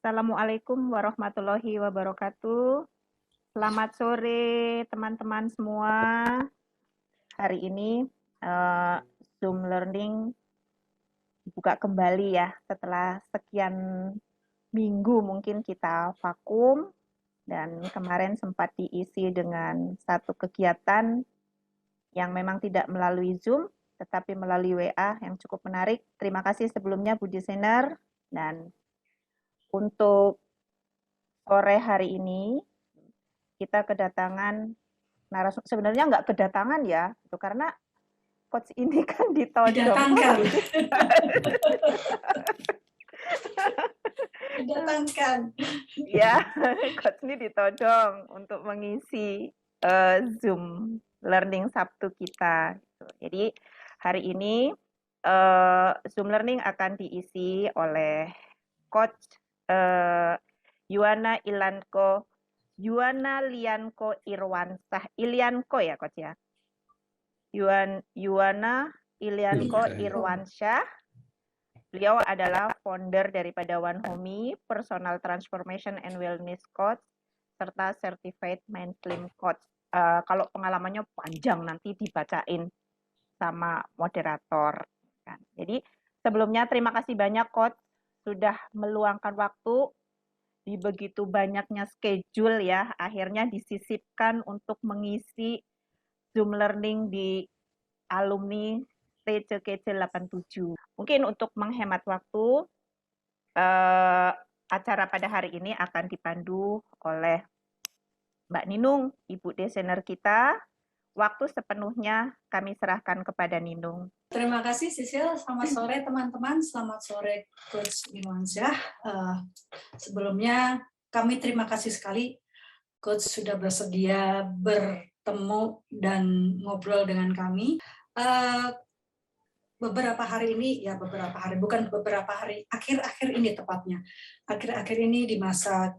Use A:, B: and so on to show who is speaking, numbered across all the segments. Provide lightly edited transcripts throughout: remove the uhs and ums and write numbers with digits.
A: Assalamualaikum warahmatullahi wabarakatuh. Selamat sore teman-teman semua. Hari ini eh, Zoom Learning dibuka kembali ya setelah sekian minggu mungkin kita vakum dan kemarin sempat diisi dengan satu kegiatan yang memang tidak melalui Zoom tetapi melalui WA yang cukup menarik. Terima kasih sebelumnya Bu Desainer, dan untuk sore hari ini kita kedatangan narasumber. Sebenarnya nggak kedatangan ya, itu karena coach ini kan ditodong.
B: Didatangkan. Didatangkan.
A: Ya, coach ini ditodong untuk mengisi Zoom Learning Sabtu kita. Jadi hari ini Zoom Learning akan diisi oleh coach Yuana Lianko Irwansah. Ilianko ya coach ya? Yuana Ilianko Irwansyah. Beliau adalah founder daripada One Homey, Personal Transformation and Wellness Coach, serta Certified Mind Slim Coach. Kalau pengalamannya panjang nanti dibacain sama moderator. Jadi sebelumnya terima kasih banyak Coach sudah meluangkan waktu di begitu banyaknya schedule ya, akhirnya disisipkan untuk mengisi Zoom Learning di alumni TCKC 87. Mungkin untuk menghemat waktu, acara pada hari ini akan dipandu oleh Mbak Ninung, Ibu Desainer kita. Waktu sepenuhnya kami serahkan kepada Ninung.
B: Terima kasih Sisil. Selamat sore teman-teman. Selamat sore Coach Irwansyah. Sebelumnya kami terima kasih sekali Coach sudah bersedia bertemu dan ngobrol dengan kami. Beberapa hari ini, akhir-akhir ini tepatnya. Akhir-akhir ini di masa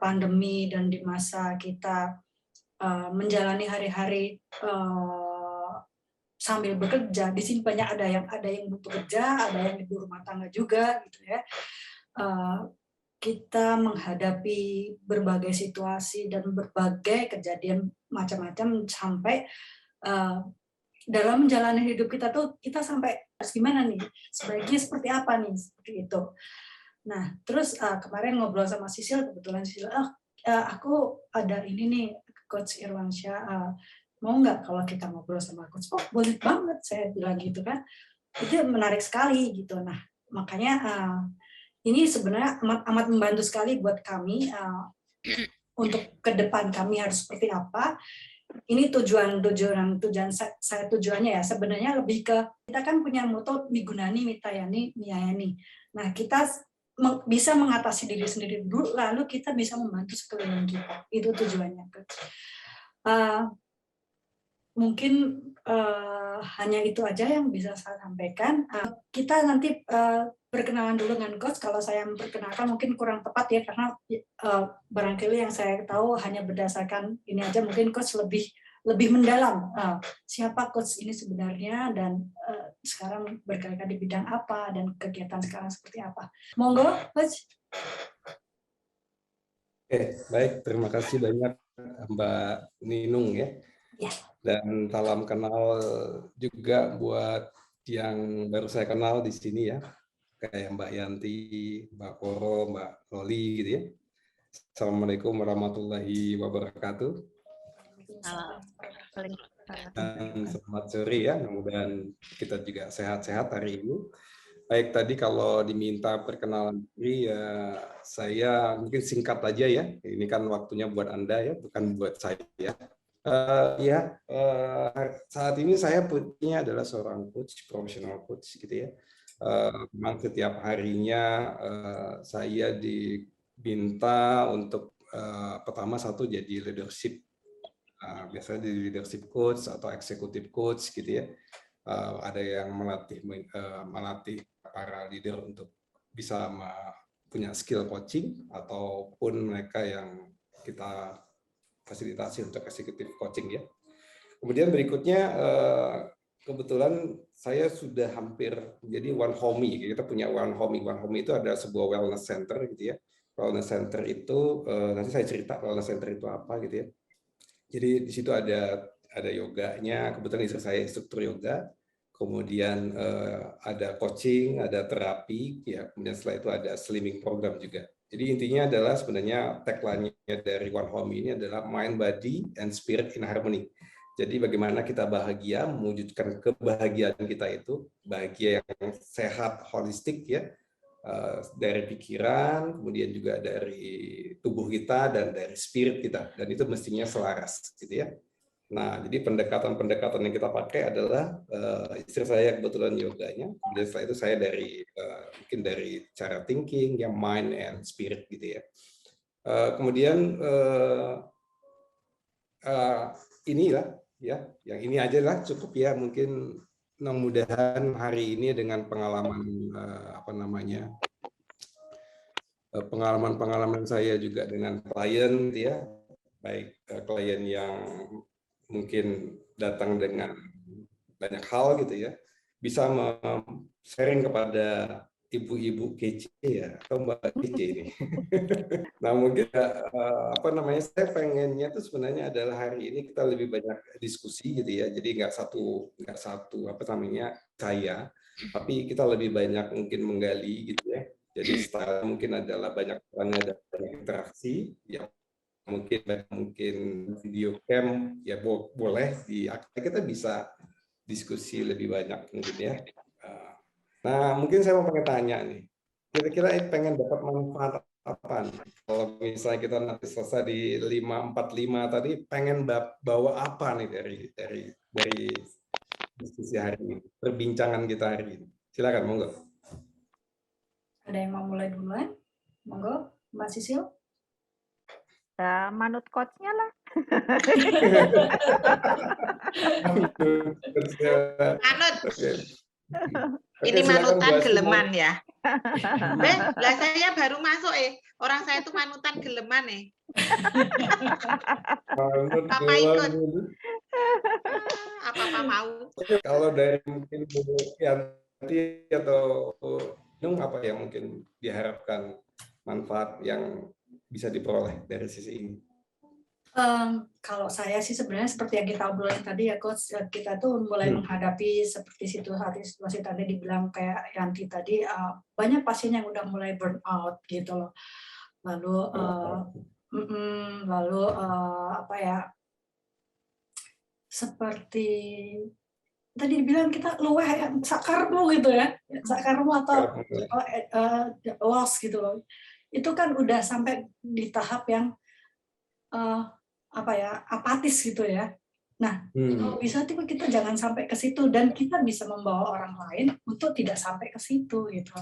B: pandemi dan di masa kita menjalani hari-hari sambil bekerja. Di sini banyak ada yang bekerja, ada yang ibu rumah tangga juga, gitu ya. Kita menghadapi berbagai situasi dan berbagai kejadian macam-macam sampai dalam menjalani hidup kita tuh kita sampai harus gimana nih, sebaiknya seperti apa nih, seperti itu. Nah, terus kemarin ngobrol sama Sisil, kebetulan Sisil, aku ada ini nih, Coach Irwansyah, mau nggak kalau kita ngobrol sama Coach? Oh, boleh banget, saya bilang gitu kan. Itu menarik sekali gitu. Nah, makanya ini sebenarnya amat membantu sekali buat kami untuk ke depan kami harus seperti apa. Ini tujuannya ya sebenarnya lebih ke kita kan punya moto Migunani Mitayani Miyayani. Nah, kita bisa mengatasi diri sendiri dulu, lalu kita bisa membantu sekeliling kita. Itu tujuannya. Mungkin hanya itu aja yang bisa saya sampaikan. Kita nanti berkenalan dulu dengan Coach. Kalau saya memperkenalkan mungkin kurang tepat ya, karena barangkali yang saya tahu hanya berdasarkan ini aja, mungkin Coach lebih mendalam siapa Coach ini sebenarnya dan sekarang bergerak di bidang apa dan kegiatan sekarang seperti apa. Monggo, Coach.
C: Oke, baik. Terima kasih banyak Mbak Ninung ya. Dan salam kenal juga buat yang baru saya kenal di sini ya, kayak Mbak Yanti, Mbak Koro, Mbak Loli gitu ya. Assalamualaikum warahmatullahi wabarakatuh. Dan selamat sore ya, mudah-mudahan kita juga sehat-sehat hari ini. Baik, tadi kalau diminta perkenalan diri ya saya mungkin singkat aja ya. Ini kan waktunya buat Anda ya, bukan buat saya. Saat ini saya punya adalah seorang coach, profesional coach gitu ya. Memang setiap harinya saya diminta untuk pertama satu jadi leadership, biasanya di leadership coach atau executive coach gitu ya. Ada yang melatih para leader untuk bisa punya skill coaching ataupun mereka yang kita fasilitasi untuk executive coaching ya. Kemudian berikutnya kebetulan saya sudah hampir jadi One Homey. Kita punya One Homey. One Homey itu ada sebuah wellness center gitu ya. Wellness Center itu nanti saya cerita Wellness Center itu apa gitu ya. Jadi di situ ada yoganya, kebetulan istri saya instruktur yoga, kemudian ada coaching, ada terapi, ya, kemudian setelah itu ada slimming program juga. Jadi intinya adalah sebenarnya tagline-nya dari One Home ini adalah mind, body, and spirit in harmony. Jadi bagaimana kita bahagia, mewujudkan kebahagiaan kita itu, bahagia yang sehat, holistik ya, dari pikiran, kemudian juga dari tubuh kita dan dari spirit kita, dan itu mestinya selaras, gitu ya. Nah, jadi pendekatan-pendekatan yang kita pakai adalah istri saya kebetulan yoganya, kemudian setelah itu saya dari mungkin dari cara thinking, yang mind and spirit gitu ya. Kemudian inilah ya, yang ini aja lah cukup ya, mungkin mudah-mudahan hari ini dengan pengalaman pengalaman saya juga dengan klien ya, baik klien yang mungkin datang dengan banyak hal gitu ya, bisa sharing kepada ibu-ibu kece ya, atau mbak kece ini. Nah mungkin saya pengennya tuh sebenarnya adalah hari ini kita lebih banyak diskusi gitu ya, jadi nggak satu saya, tapi kita lebih banyak mungkin menggali gitu ya. Jadi style mungkin adalah banyak interaksi, ya mungkin video cam ya boleh kita bisa diskusi lebih banyak mungkin ya. Nah mungkin saya mau pengen tanya nih, kira-kira pengen dapat manfaat apa nih? Kalau misalnya kita nanti selesai di 545 tadi, pengen bawa apa nih dari diskusi hari ini, perbincangan kita hari ini? Silakan, monggo.
B: Ada yang mau mulai duluan? Monggo, Mbak Sisil.
A: Manut coach-nya lah.
D: Manut.
C: Ini
D: manutan geleman ya. Lah saya baru masuk orang saya itu manutan geleman Papa ikut. Apa mau?
C: Kalau dari mungkin Bu Yanti atau Nung, apa yang mungkin diharapkan manfaat yang bisa diperoleh dari sisi ini?
B: Kalau saya sih sebenarnya seperti yang kita obrolin tadi ya Coach, kita tuh mulai menghadapi seperti situasi tadi dibilang kayak Yanti tadi, banyak pasien yang udah mulai burn out gitu loh. Lalu seperti tadi dibilang kita luweh ya, sakarmu gitu ya, sakarmu atau loss gitu loh. Itu kan udah sampai di tahap yang apatis gitu ya. Nah, kalau bisa tuh kita jangan sampai ke situ, dan kita bisa membawa orang lain untuk tidak sampai ke situ gitu.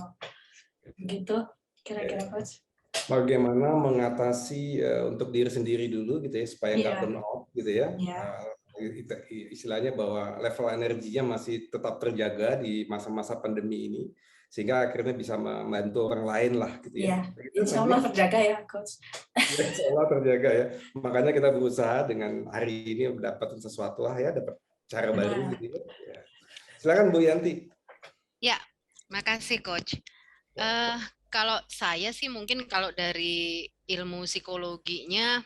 B: Gitu kira-kira Coach.
C: Bagaimana mengatasi untuk diri sendiri dulu gitu ya, supaya nggak burn out gitu ya. Istilahnya bahwa level energinya masih tetap terjaga di masa-masa pandemi ini, sehingga akhirnya bisa membantu orang lain lah gitu ya.
B: Insya Allah terjaga ya Coach.
C: Insya Allah terjaga ya. Makanya kita berusaha dengan hari ini mendapat sesuatu lah ya, dapat cara baru gitu ya. Silakan Bu Yanti.
E: Ya, makasih Coach. Kalau saya sih mungkin kalau dari ilmu psikologinya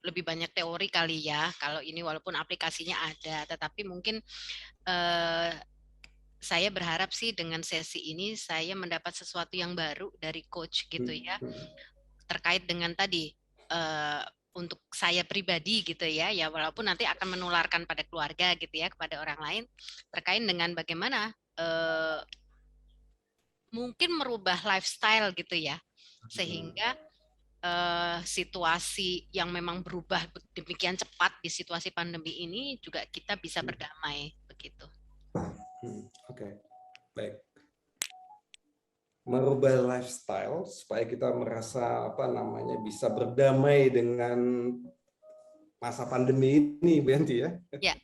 E: lebih banyak teori kali ya. Kalau ini walaupun aplikasinya ada, tetapi mungkin saya berharap sih dengan sesi ini saya mendapat sesuatu yang baru dari Coach gitu ya. Terkait dengan tadi untuk saya pribadi gitu ya, walaupun nanti akan menularkan pada keluarga gitu ya, kepada orang lain, terkait dengan bagaimana mungkin merubah lifestyle gitu ya, sehingga situasi yang memang berubah demikian cepat di situasi pandemi ini juga kita bisa berdamai begitu.
C: Oke, baik. Merubah lifestyle supaya kita merasa bisa berdamai dengan masa pandemi ini, Bu Yanti ya.
E: Ya.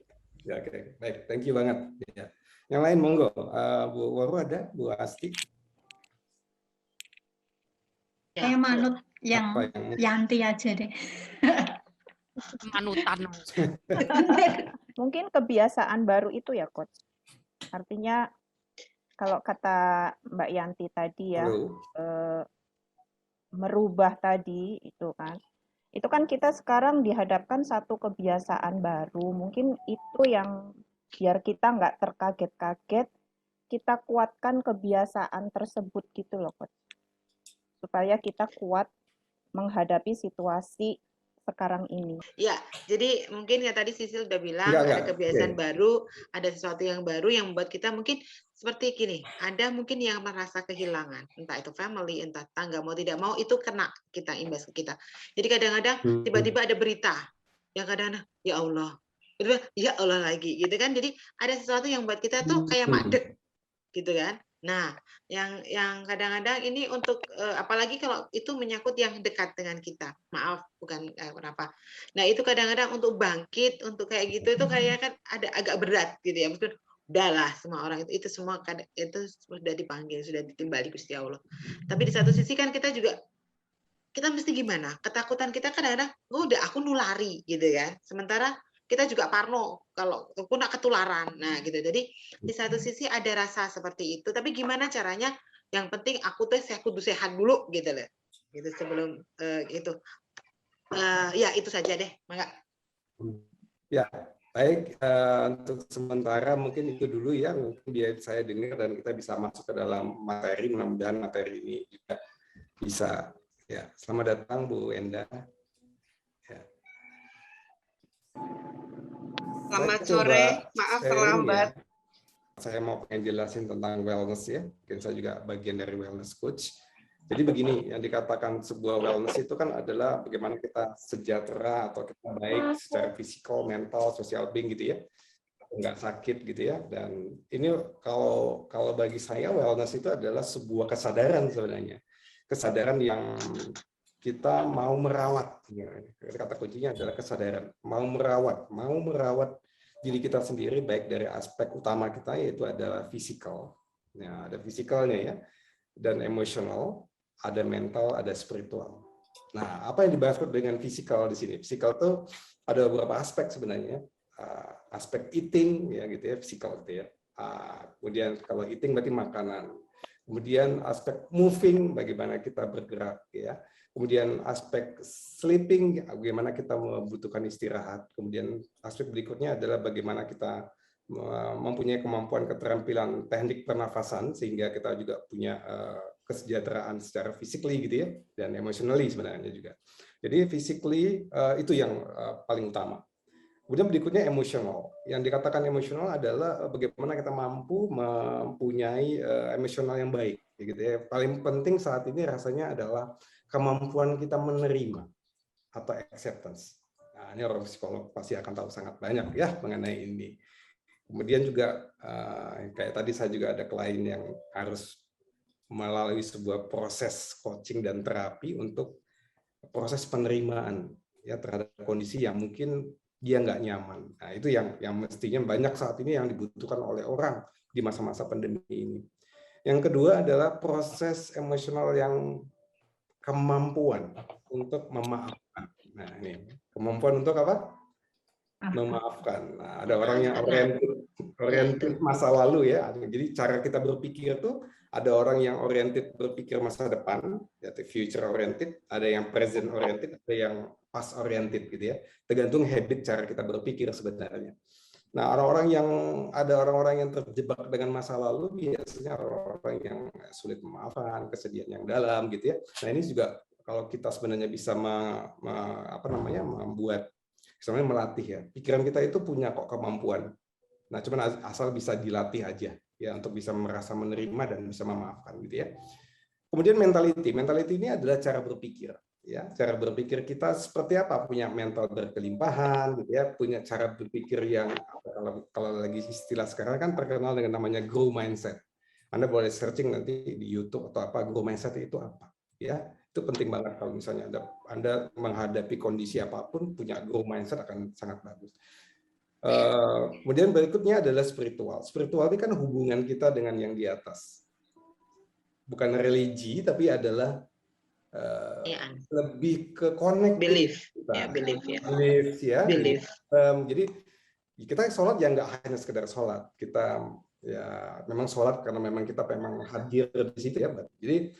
C: Ya, oke, baik. Thank you banget. Ya. Yang lain monggo. Bu Waru ada, Bu Asti.
F: Saya manut yang Yanti aja deh.
E: Manutan.
A: Mungkin kebiasaan baru itu ya Coach. Artinya kalau kata Mbak Yanti tadi ya, merubah tadi itu kan kita sekarang dihadapkan satu kebiasaan baru. Mungkin itu yang biar kita nggak terkaget-kaget, kita kuatkan kebiasaan tersebut gitu loh, Coach. Supaya kita kuat menghadapi situasi sekarang ini.
D: Ya, jadi mungkin ya tadi Sisil udah bilang
C: Enggak.
D: ada kebiasaan baru, ada sesuatu yang baru yang membuat kita mungkin seperti gini, ada mungkin yang merasa kehilangan, entah itu family, entah tangga, mau tidak mau itu kena kita, imbas ke kita. Jadi kadang-kadang tiba-tiba ada berita, yang kadang-kadang ya Allah, tiba-tiba ya Allah lagi, gitu kan. Jadi ada sesuatu yang buat kita tuh kayak madek, gitu kan. Nah, yang kadang-kadang ini untuk apalagi kalau itu menyangkut yang dekat dengan kita. Maaf, bukan kenapa. Nah, itu kadang-kadang untuk bangkit, untuk kayak gitu itu kayak kan ada agak berat gitu ya. Meskipun udahlah semua orang itu semua itu sudah dipanggil, sudah ditimbali Gusti Allah. Tapi di satu sisi kan kita juga kita mesti gimana? Ketakutan kita kadang-kadang, oh udah aku nulari gitu kan. Sementara kita juga parno kalau aku nak ketularan. Nah, gitu. Jadi di satu sisi ada rasa seperti itu, tapi gimana caranya? Yang penting aku tuh saya kudu sehat dulu gitu loh. Gitu sebelum itu. Ya itu saja deh, Mangga.
C: Ya, baik. Untuk sementara mungkin itu dulu ya, mungkin biar saya dengar dan kita bisa masuk ke dalam materi. Mudah-mudahan materi ini juga bisa. Ya, selamat datang Bu Enda. Ya.
D: Selamat sore, maaf terlambat.
C: Ya. Saya mau pengen jelasin tentang wellness ya. Mungkin saya juga bagian dari wellness coach. Jadi begini, yang dikatakan sebuah wellness itu kan adalah bagaimana kita sejahtera atau kita baik secara fisikal, mental, social being gitu ya. Nggak sakit gitu ya. Dan ini kalau bagi saya wellness itu adalah sebuah kesadaran sebenarnya. Kesadaran yang kita mau merawat. Kata kuncinya adalah kesadaran. Mau merawat diri kita sendiri baik dari aspek utama kita yaitu adalah fisikal. Nah, ada fisikalnya ya. Dan emosional, ada mental, ada spiritual. Nah, apa yang dibahas dengan fisikal di sini? Fisikal itu ada beberapa aspek sebenarnya. Aspek eating ya gitu ya, fisikal gitu ya. Kemudian kalau eating berarti makanan. Kemudian aspek moving, bagaimana kita bergerak ya. Kemudian aspek sleeping, bagaimana kita membutuhkan istirahat. Kemudian aspek berikutnya adalah bagaimana kita mempunyai kemampuan keterampilan teknik pernafasan sehingga kita juga punya kesejahteraan secara physically gitu ya, dan emotionally sebenarnya juga. Jadi physically itu yang paling utama. Kemudian berikutnya emosional. Yang dikatakan emosional adalah bagaimana kita mampu mempunyai emosional yang baik. Gitu ya. Paling penting saat ini rasanya adalah kemampuan kita menerima atau acceptance. Nah, ini orang psikolog pasti akan tahu sangat banyak ya mengenai ini. Kemudian juga kayak tadi saya juga ada klien yang harus melalui sebuah proses coaching dan terapi untuk proses penerimaan ya terhadap kondisi yang mungkin dia nggak nyaman. Nah, itu yang mestinya banyak saat ini yang dibutuhkan oleh orang di masa-masa pandemi ini. Yang kedua adalah proses emosional yang kemampuan untuk memaafkan. Nah, ini kemampuan untuk apa? Memaafkan. Nah, ada orang yang oriented masa lalu ya. Jadi cara kita berpikir tuh ada orang yang oriented berpikir masa depan, yaitu future oriented, ada yang present oriented, ada yang past oriented gitu ya. Tergantung habit cara kita berpikir sebenarnya. Nah, ada orang-orang yang terjebak dengan masa lalu biasanya orang-orang yang sulit memaafkan, kesedihan yang dalam gitu ya. Nah, ini juga kalau kita sebenarnya bisa membuat sebenarnya melatih ya. Pikiran kita itu punya kok kemampuan. Nah, cuman asal bisa dilatih aja ya untuk bisa merasa menerima dan bisa memaafkan gitu ya. Kemudian mentality. Mentality ini adalah cara berpikir ya. Cara berpikir kita seperti apa? Punya mental berkelimpahan gitu ya, punya cara berpikir yang kalau lagi istilah sekarang kan terkenal dengan namanya grow mindset. Anda boleh searching nanti di YouTube atau apa grow mindset itu apa ya. Itu penting banget kalau misalnya Anda menghadapi kondisi apapun, punya grow mindset akan sangat bagus. Kemudian berikutnya adalah spiritual. Spiritual ini kan hubungan kita dengan yang di atas. Bukan religi, tapi adalah lebih ke connect.
D: Belief.
C: Belief. Jadi kita sholat ya nggak hanya sekedar sholat. Kita ya memang sholat karena memang kita memang hadir di situ ya. Jadi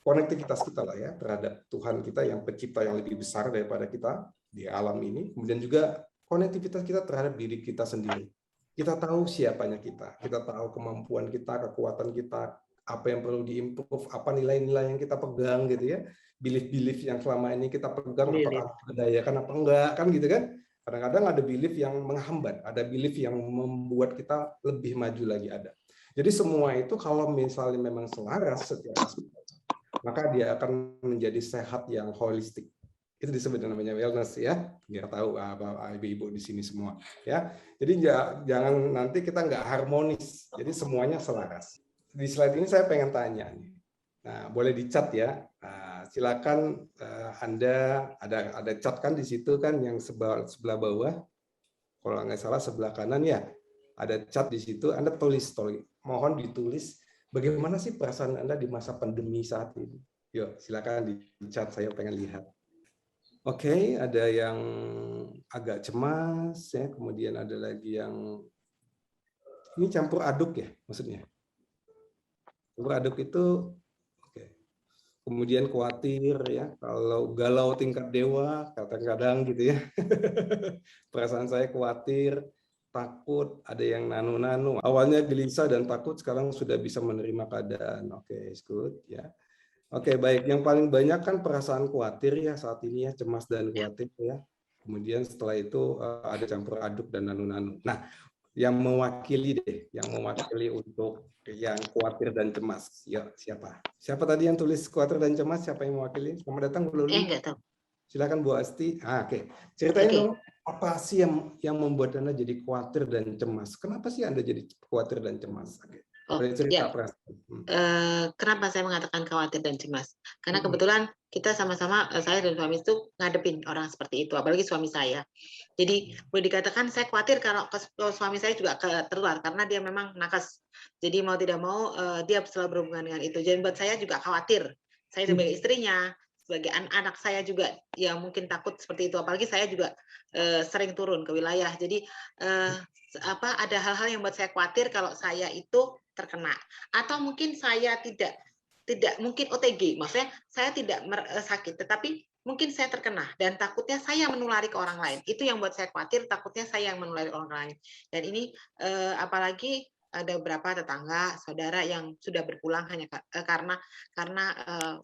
C: konektivitas kita lah ya terhadap Tuhan kita yang pencipta yang lebih besar daripada kita di alam ini. Kemudian juga konektivitas kita terhadap diri kita sendiri. Kita tahu siapanya kita tahu kemampuan kita, kekuatan kita, apa yang perlu diimprove, apa nilai-nilai yang kita pegang gitu ya, belief-belief yang selama ini kita pegang, apakah mendayakan apa enggak, kan gitu kan. Kadang-kadang ada belief yang menghambat, ada belief yang membuat kita lebih maju lagi ada. Jadi semua itu kalau misalnya memang selaras setiap aspek, maka dia akan menjadi sehat yang holistik. Itu disebut namanya wellness ya, biar tahu ibu-ibu di sini semua ya. Jadi jangan nanti kita nggak harmonis, jadi semuanya selaras. Di slide ini saya pengen tanya nih, nah boleh dicat ya, nah, silakan Anda ada cat kan di situ kan yang sebelah bawah, kalau nggak salah sebelah kanan ya, ada cat di situ, Anda tulis, mohon ditulis bagaimana sih perasaan Anda di masa pandemi saat ini. Yuk silakan dicat, saya pengen lihat. Oke, ada yang agak cemas ya, kemudian ada lagi yang ini campur aduk ya, maksudnya. Campur aduk itu oke. Kemudian khawatir ya, kalau galau tingkat dewa kadang-kadang gitu ya. Perasaan saya khawatir, takut, ada yang nanu-nanu. Awalnya gelisah dan takut, sekarang sudah bisa menerima keadaan. Oke, it's good ya. Oke, baik. Yang paling banyak kan perasaan khawatir ya saat ini ya, cemas dan khawatir ya. Kemudian setelah itu ada campur aduk dan nanu-nanu. Nah, yang mewakili untuk yang khawatir dan cemas. Ya, siapa? Siapa tadi yang tulis khawatir dan cemas? Siapa yang mewakili? Selamat datang Bu Luli.
D: Enggak tahu.
C: Silakan Bu Asti. Oke. Ceritain dong, apa sih yang membuat Anda jadi khawatir dan cemas? Kenapa sih Anda jadi khawatir dan cemas? Oke.
D: Ya. Kenapa saya mengatakan khawatir dan cemas? Karena kebetulan kita sama-sama, saya dan suami itu ngadepin orang seperti itu, apalagi suami saya. Jadi boleh dikatakan saya khawatir kalau suami saya juga tertular karena dia memang nakes. Jadi mau tidak mau dia selalu berhubungan dengan itu. Jadi buat saya juga khawatir. Saya sebagai istrinya, sebagai anak saya juga yang mungkin takut seperti itu. Apalagi saya juga sering turun ke wilayah. Jadi ada hal-hal yang buat saya khawatir kalau saya itu terkena, atau mungkin saya tidak mungkin OTG, maksudnya saya tidak sakit, tetapi mungkin saya terkena dan takutnya saya menulari ke orang lain. Itu yang buat saya khawatir, takutnya saya yang menulari ke orang lain. Dan ini apalagi ada beberapa tetangga, saudara yang sudah berpulang hanya karena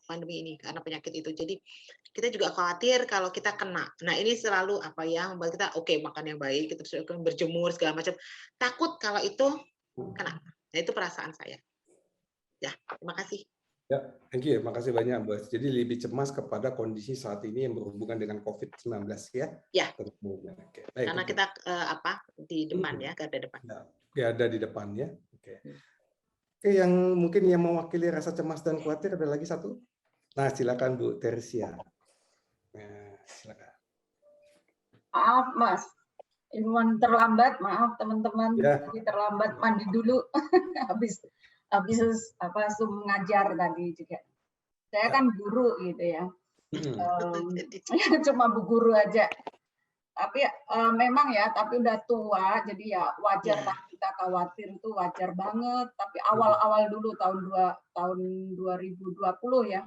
D: pandemi ini, karena penyakit itu. Jadi kita juga khawatir kalau kita kena. Nah ini selalu membuat kita makan yang baik, kita berjemur segala macam. Takut kalau itu kena. Nah, itu perasaan saya. Ya, terima kasih.
C: Ya, thank you. Makasih banyak, Mbak. Jadi lebih cemas kepada kondisi saat ini yang berhubungan dengan COVID-19 ya?
D: Ya.
C: Oke.
D: Karena kita di depan ya, garda depan.
C: Ya, ada di depan ya. Oke. Oke, yang mungkin yang mewakili rasa cemas dan khawatir ada lagi satu. Nah, silakan Bu Tersia. Nah, silakan.
F: Maaf, Mas. Ilmuwan terlambat, maaf teman-teman, tadi terlambat mandi dulu habis Zoom ngajar tadi juga. Saya kan guru gitu ya, cuma bu guru aja. Tapi memang ya, tapi udah tua, jadi ya wajar lah kita khawatir, itu wajar banget. Tapi awal-awal dulu tahun 2020 ya.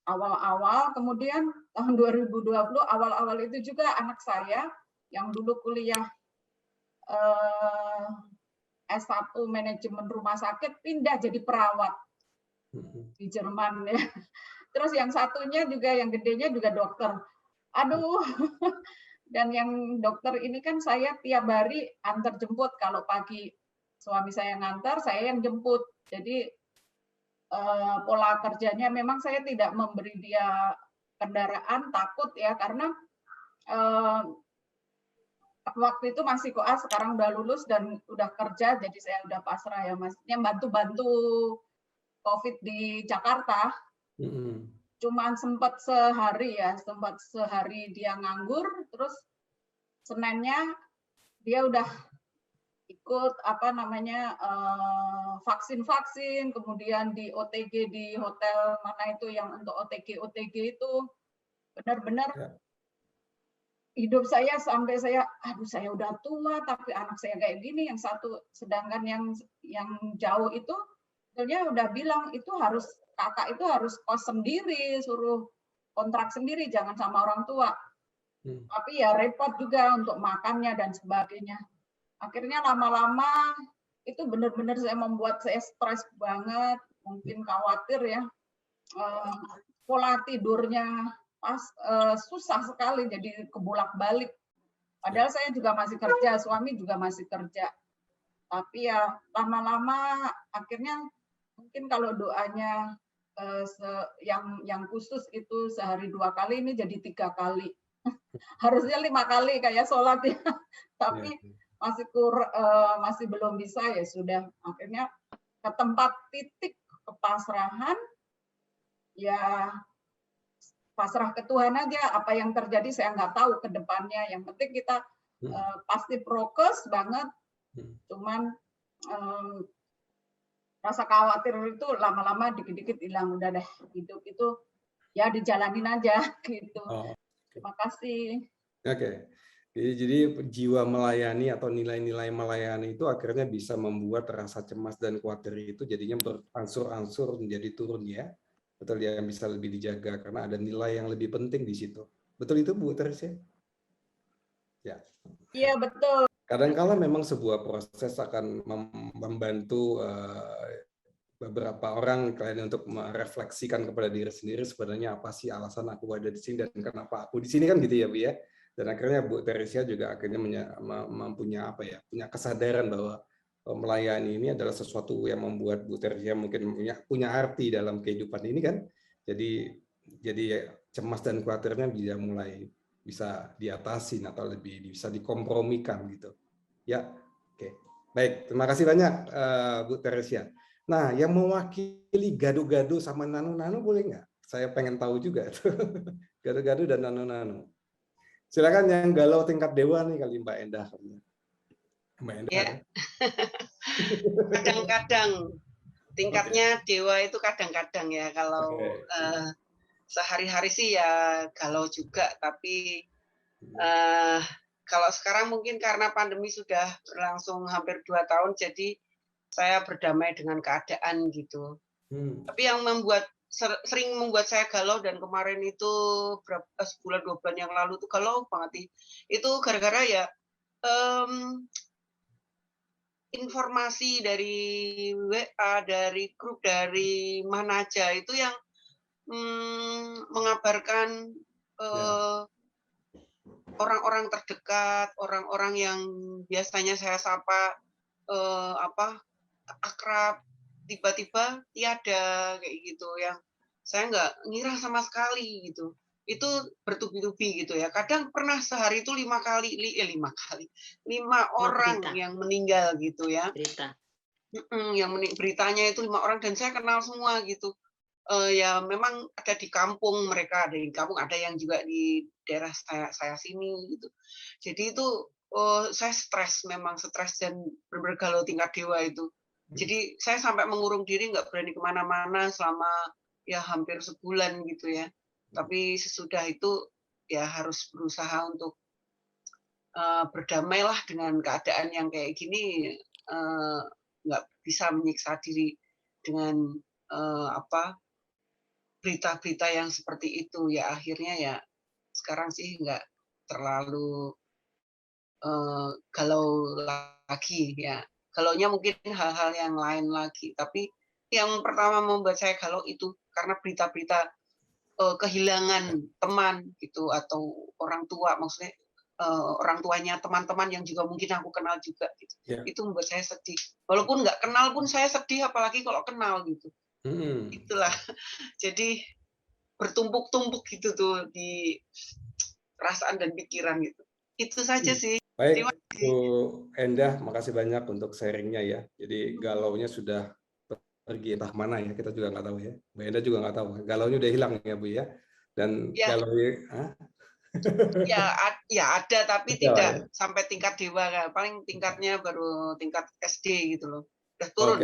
F: Awal-awal, kemudian tahun 2020 awal-awal itu juga anak saya yang dulu kuliah S1 manajemen rumah sakit pindah jadi perawat di Jerman ya. Terus yang satunya juga, yang gedenya juga dokter. Aduh, dan yang dokter ini kan saya tiap hari antar jemput. Kalau pagi suami saya ngantar, saya yang jemput. Jadi pola kerjanya memang saya tidak memberi dia kendaraan, takut ya, karena waktu itu masih koas, sekarang udah lulus dan udah kerja, jadi saya udah pasrah ya Mas. Yang bantu-bantu COVID di Jakarta, cuman sempat sehari dia nganggur, terus Seninnya dia udah ikut vaksin-vaksin, kemudian di OTG di hotel mana itu yang untuk OTG itu benar-benar hidup saya sampai saya udah tua tapi anak saya kayak gini, yang satu sedangkan yang jauh itu sebetulnya udah bilang itu harus kakak itu harus kos sendiri, suruh kontrak sendiri, jangan sama orang tua. Tapi ya repot juga untuk makannya dan sebagainya. Akhirnya lama-lama itu benar-benar membuat saya stres banget, mungkin khawatir ya. Pola tidurnya susah sekali, jadi kebolak-balik. Padahal saya juga masih kerja, suami juga masih kerja. Tapi ya lama-lama akhirnya mungkin kalau doanya yang khusus itu sehari 2 kali, ini jadi 3 kali. Harusnya 5 kali kayak sholat ya. Tapi masih belum bisa, ya sudah. Akhirnya ke tempat titik kepasrahan, ya pasrah ke Tuhan aja. Apa yang terjadi saya nggak tahu ke depannya. Yang penting kita pasti prokes banget. Cuman rasa khawatir itu lama-lama dikit-dikit hilang. Udah deh, hidup itu ya dijalanin aja gitu. Terima kasih.
C: Oke. Jadi jiwa melayani atau nilai-nilai melayani itu akhirnya bisa membuat rasa cemas dan khawatir itu jadinya berangsur-angsur menjadi turun ya. Betul ya, yang bisa lebih dijaga karena ada nilai yang lebih penting di situ. Betul itu Bu Teresia? Ya. Iya,
F: betul.
C: Kadang-kala memang sebuah proses akan membantu beberapa orang kalian untuk merefleksikan kepada diri sendiri sebenarnya apa sih alasan aku ada di sini dan kenapa aku di sini kan gitu ya Bu ya. Dan akhirnya Bu Teresia juga akhirnya mempunyai punya kesadaran bahwa melayani ini adalah sesuatu yang membuat Bu Teresia mungkin punya arti dalam kehidupan ini kan. Jadi cemas dan khawatirnya bisa diatasi atau lebih bisa dikompromikan gitu. Ya, oke. Baik, terima kasih banyak Bu Teresia. Nah, yang mewakili gado-gado sama nano-nano boleh nggak? Saya pengen tahu juga tuh. Gado-gado dan nano-nano. Silakan yang galau tingkat dewa nih kali Mbak Endah. Mbak Endah.
G: Ya. Kadang-kadang tingkatnya dewa itu kadang-kadang ya, kalau sehari-hari sih ya galau juga, tapi kalau sekarang mungkin karena pandemi sudah berlangsung hampir 2 tahun, jadi saya berdamai dengan keadaan gitu. Tapi yang sering membuat saya galau, dan kemarin itu sebulan 2 bulan yang lalu tuh galau banget itu gara-gara ya informasi dari WA, dari grup, dari mana aja itu yang mengabarkan orang-orang terdekat, orang-orang yang biasanya saya sapa akrab, tiba-tiba tiada kayak gitu, yang saya nggak ngira sama sekali gitu. Itu bertubi-tubi gitu ya. Kadang pernah sehari itu 5 orang yang meninggal gitu ya. Beritanya itu 5 orang dan saya kenal semua gitu. Ya memang ada di kampung, mereka ada di kampung, ada yang juga di daerah saya sini gitu. Jadi itu saya stres dan bergalau tingkat dewa itu. Jadi saya sampai mengurung diri, nggak berani kemana-mana selama ya hampir sebulan gitu ya. Tapi sesudah itu ya harus berusaha untuk berdamailah dengan keadaan yang kayak gini, nggak bisa menyiksa diri dengan berita-berita yang seperti itu ya. Akhirnya ya sekarang sih nggak terlalu galau lagi ya. Galaunya mungkin hal-hal yang lain lagi, tapi yang pertama membuat saya galau itu karena berita-berita kehilangan teman gitu, atau orang tua, maksudnya orang tuanya teman-teman yang juga mungkin aku kenal juga gitu. Itu membuat saya sedih. Walaupun nggak kenal pun saya sedih, apalagi kalau kenal gitu. Itulah. Jadi bertumpuk-tumpuk gitu tuh di perasaan dan pikiran gitu. Itu saja sih.
C: Baik, Bu Endah, makasih banyak untuk sharingnya ya. Jadi galaunya sudah pergi entah mana ya, kita juga nggak tahu ya. Mbak Endah juga nggak tahu. Galaunya udah hilang ya Bu ya. Dan
G: ya.
C: galaunya,
G: ya ada, tapi tidak sampai tingkat dewa, paling tingkatnya baru tingkat SD gitu loh. Udah turun.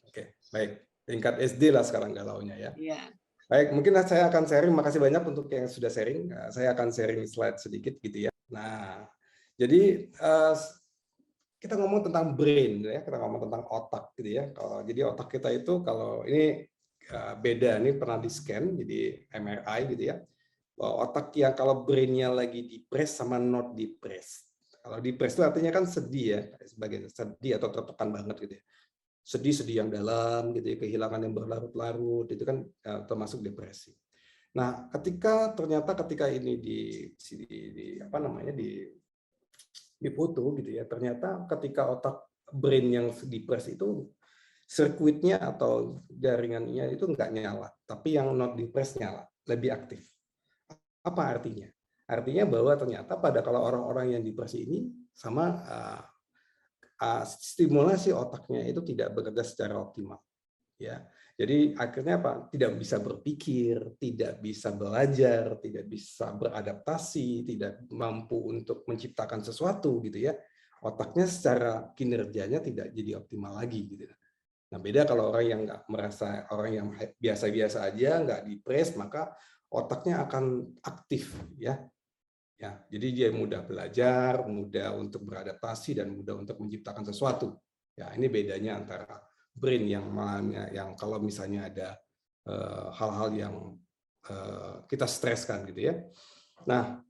C: Oke. Baik. Tingkat SD lah sekarang galaunya ya.
G: Iya.
C: Baik, mungkin saya akan sharing. Makasih banyak untuk yang sudah sharing. Saya akan sharing slide sedikit gitu ya. Nah, jadi kita ngomong tentang brain ya, kita ngomong tentang otak gitu ya. Jadi otak kita itu kalau ini beda, ini pernah di scan, jadi MRI gitu ya, bahwa otak yang kalau brainnya lagi depressed sama not depressed. Kalau depressed itu artinya kan sedih ya, sebagai sedih atau tertekan banget gitu ya. Sedih yang dalam gitu ya, kehilangan yang berlarut-larut, itu kan termasuk depresi. Nah, ketika ini dipoto gitu ya, ternyata ketika otak brain yang depressed itu sirkuitnya atau jaringannya itu nggak nyala, tapi yang not depressed nyala, lebih aktif. Apa artinya? Artinya bahwa ternyata kalau orang-orang yang depresi ini sama stimulasi otaknya itu tidak bekerja secara optimal. Ya, jadi akhirnya apa? Tidak bisa berpikir, tidak bisa belajar, tidak bisa beradaptasi, tidak mampu untuk menciptakan sesuatu gitu ya. Otaknya secara kinerjanya tidak jadi optimal lagi gitu. Nah, beda kalau orang yang nggak merasa, orang yang biasa-biasa aja, nggak depres, maka otaknya akan aktif ya. Ya, jadi dia mudah belajar, mudah untuk beradaptasi dan mudah untuk menciptakan sesuatu. Ya, ini bedanya antara brain yang kalau misalnya ada hal-hal yang kita streskan gitu ya. Nah,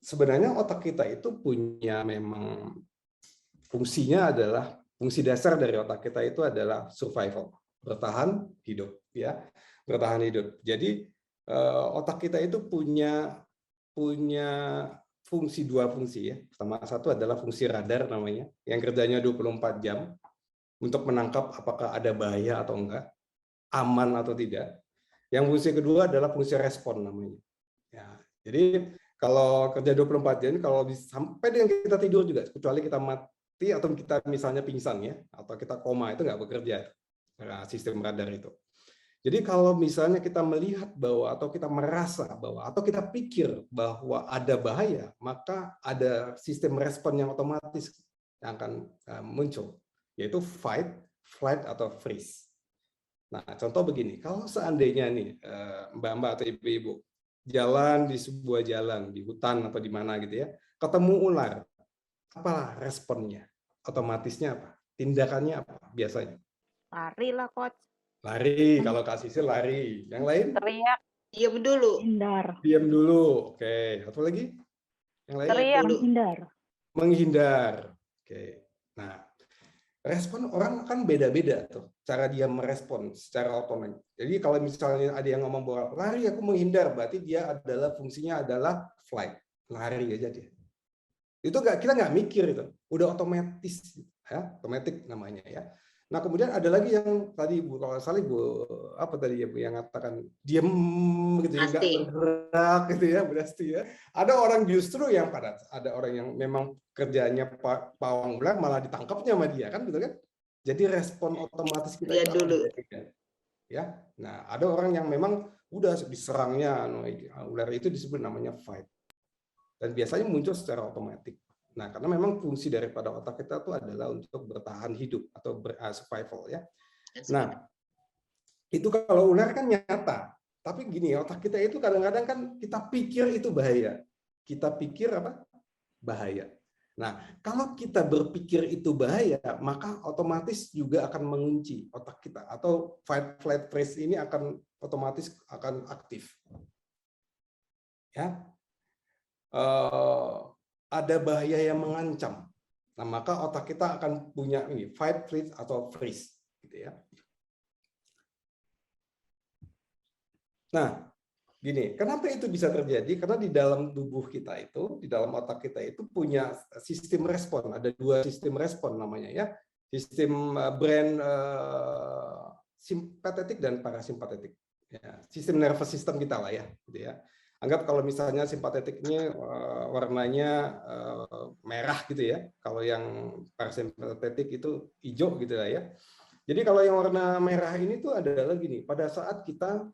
C: sebenarnya otak kita itu punya memang fungsinya adalah fungsi dasar dari otak kita itu adalah survival, bertahan hidup ya, bertahan hidup. Jadi otak kita itu punya dua fungsi ya. Pertama satu adalah fungsi radar namanya, yang kerjanya 24 jam untuk menangkap apakah ada bahaya atau enggak, aman atau tidak. Yang fungsi kedua adalah fungsi respon namanya. Ya, jadi kalau kerja 24 jam, kalau sampai dengan kita tidur juga, kecuali kita mati atau kita misalnya pingsan ya, atau kita koma, itu nggak bekerja sistem radar itu. Jadi kalau misalnya kita melihat bahwa atau kita merasa bahwa atau kita pikir bahwa ada bahaya, maka ada sistem respon yang otomatis yang akan muncul, yaitu fight, flight, atau freeze. Nah, contoh begini, kalau seandainya nih mbak-mbak atau ibu-ibu jalan di sebuah jalan di hutan atau di mana gitu ya, ketemu ular, apalah responnya? Otomatisnya apa? Tindakannya apa biasanya?
A: Lari lah, Coach.
C: Lari, kalau Kak Sisil lari. Yang lain?
A: Teriak.
D: Diam dulu.
A: Hindar.
C: Diam dulu. Oke, satu lagi? Yang lain?
A: Teriak,
D: dulu.
A: menghindar.
C: Menghindar. Oke. Nah, respon orang kan beda-beda tuh. Cara dia merespon secara otomatis. Jadi kalau misalnya ada yang ngomong bahwa lari aku menghindar, berarti dia adalah fungsinya adalah flight. Lari aja dia. Itu kita nggak mikir itu. Udah otomatis ya, otomatis namanya ya. Nah, kemudian ada lagi yang tadi Bu, kalau salah Bu, apa tadi ya Bu yang mengatakan diam gitu ya, nggak bergerak gitu ya, berarti ya. Ada orang justru yang ada orang yang memang kerjanya pawang ular malah ditangkapnya sama dia kan gitu kan. Jadi respon otomatis kita
D: Lihat dulu.
C: Ya. Nah, ada orang yang memang udah diserangnya ular itu disebut namanya fight. Dan biasanya muncul secara otomatis. Nah, karena memang fungsi daripada otak kita itu adalah untuk bertahan hidup atau survival ya. Nah, itu kalau ular kan nyata. Tapi gini, otak kita itu kadang-kadang kan kita pikir itu bahaya. Kita pikir apa? Bahaya. Nah, kalau kita berpikir itu bahaya, maka otomatis juga akan mengunci otak kita atau fight, flight, freeze ini akan otomatis akan aktif. Ya. Ada bahaya yang mengancam. Nah, maka otak kita akan punya ini fight, flight, atau freeze, gitu ya. Nah, gini, kenapa itu bisa terjadi? Karena di dalam tubuh kita itu, di dalam otak kita itu punya sistem respon. Ada dua sistem respon namanya ya. Sistem brain simpatetik dan parasimpatetik. Ya, sistem nervous system kita lah ya, gitu ya. Anggap kalau misalnya simpatetiknya warnanya merah gitu ya. Kalau yang parasimpatetik itu hijau gitu lah ya. Jadi kalau yang warna merah ini tuh adalah gini, pada saat kita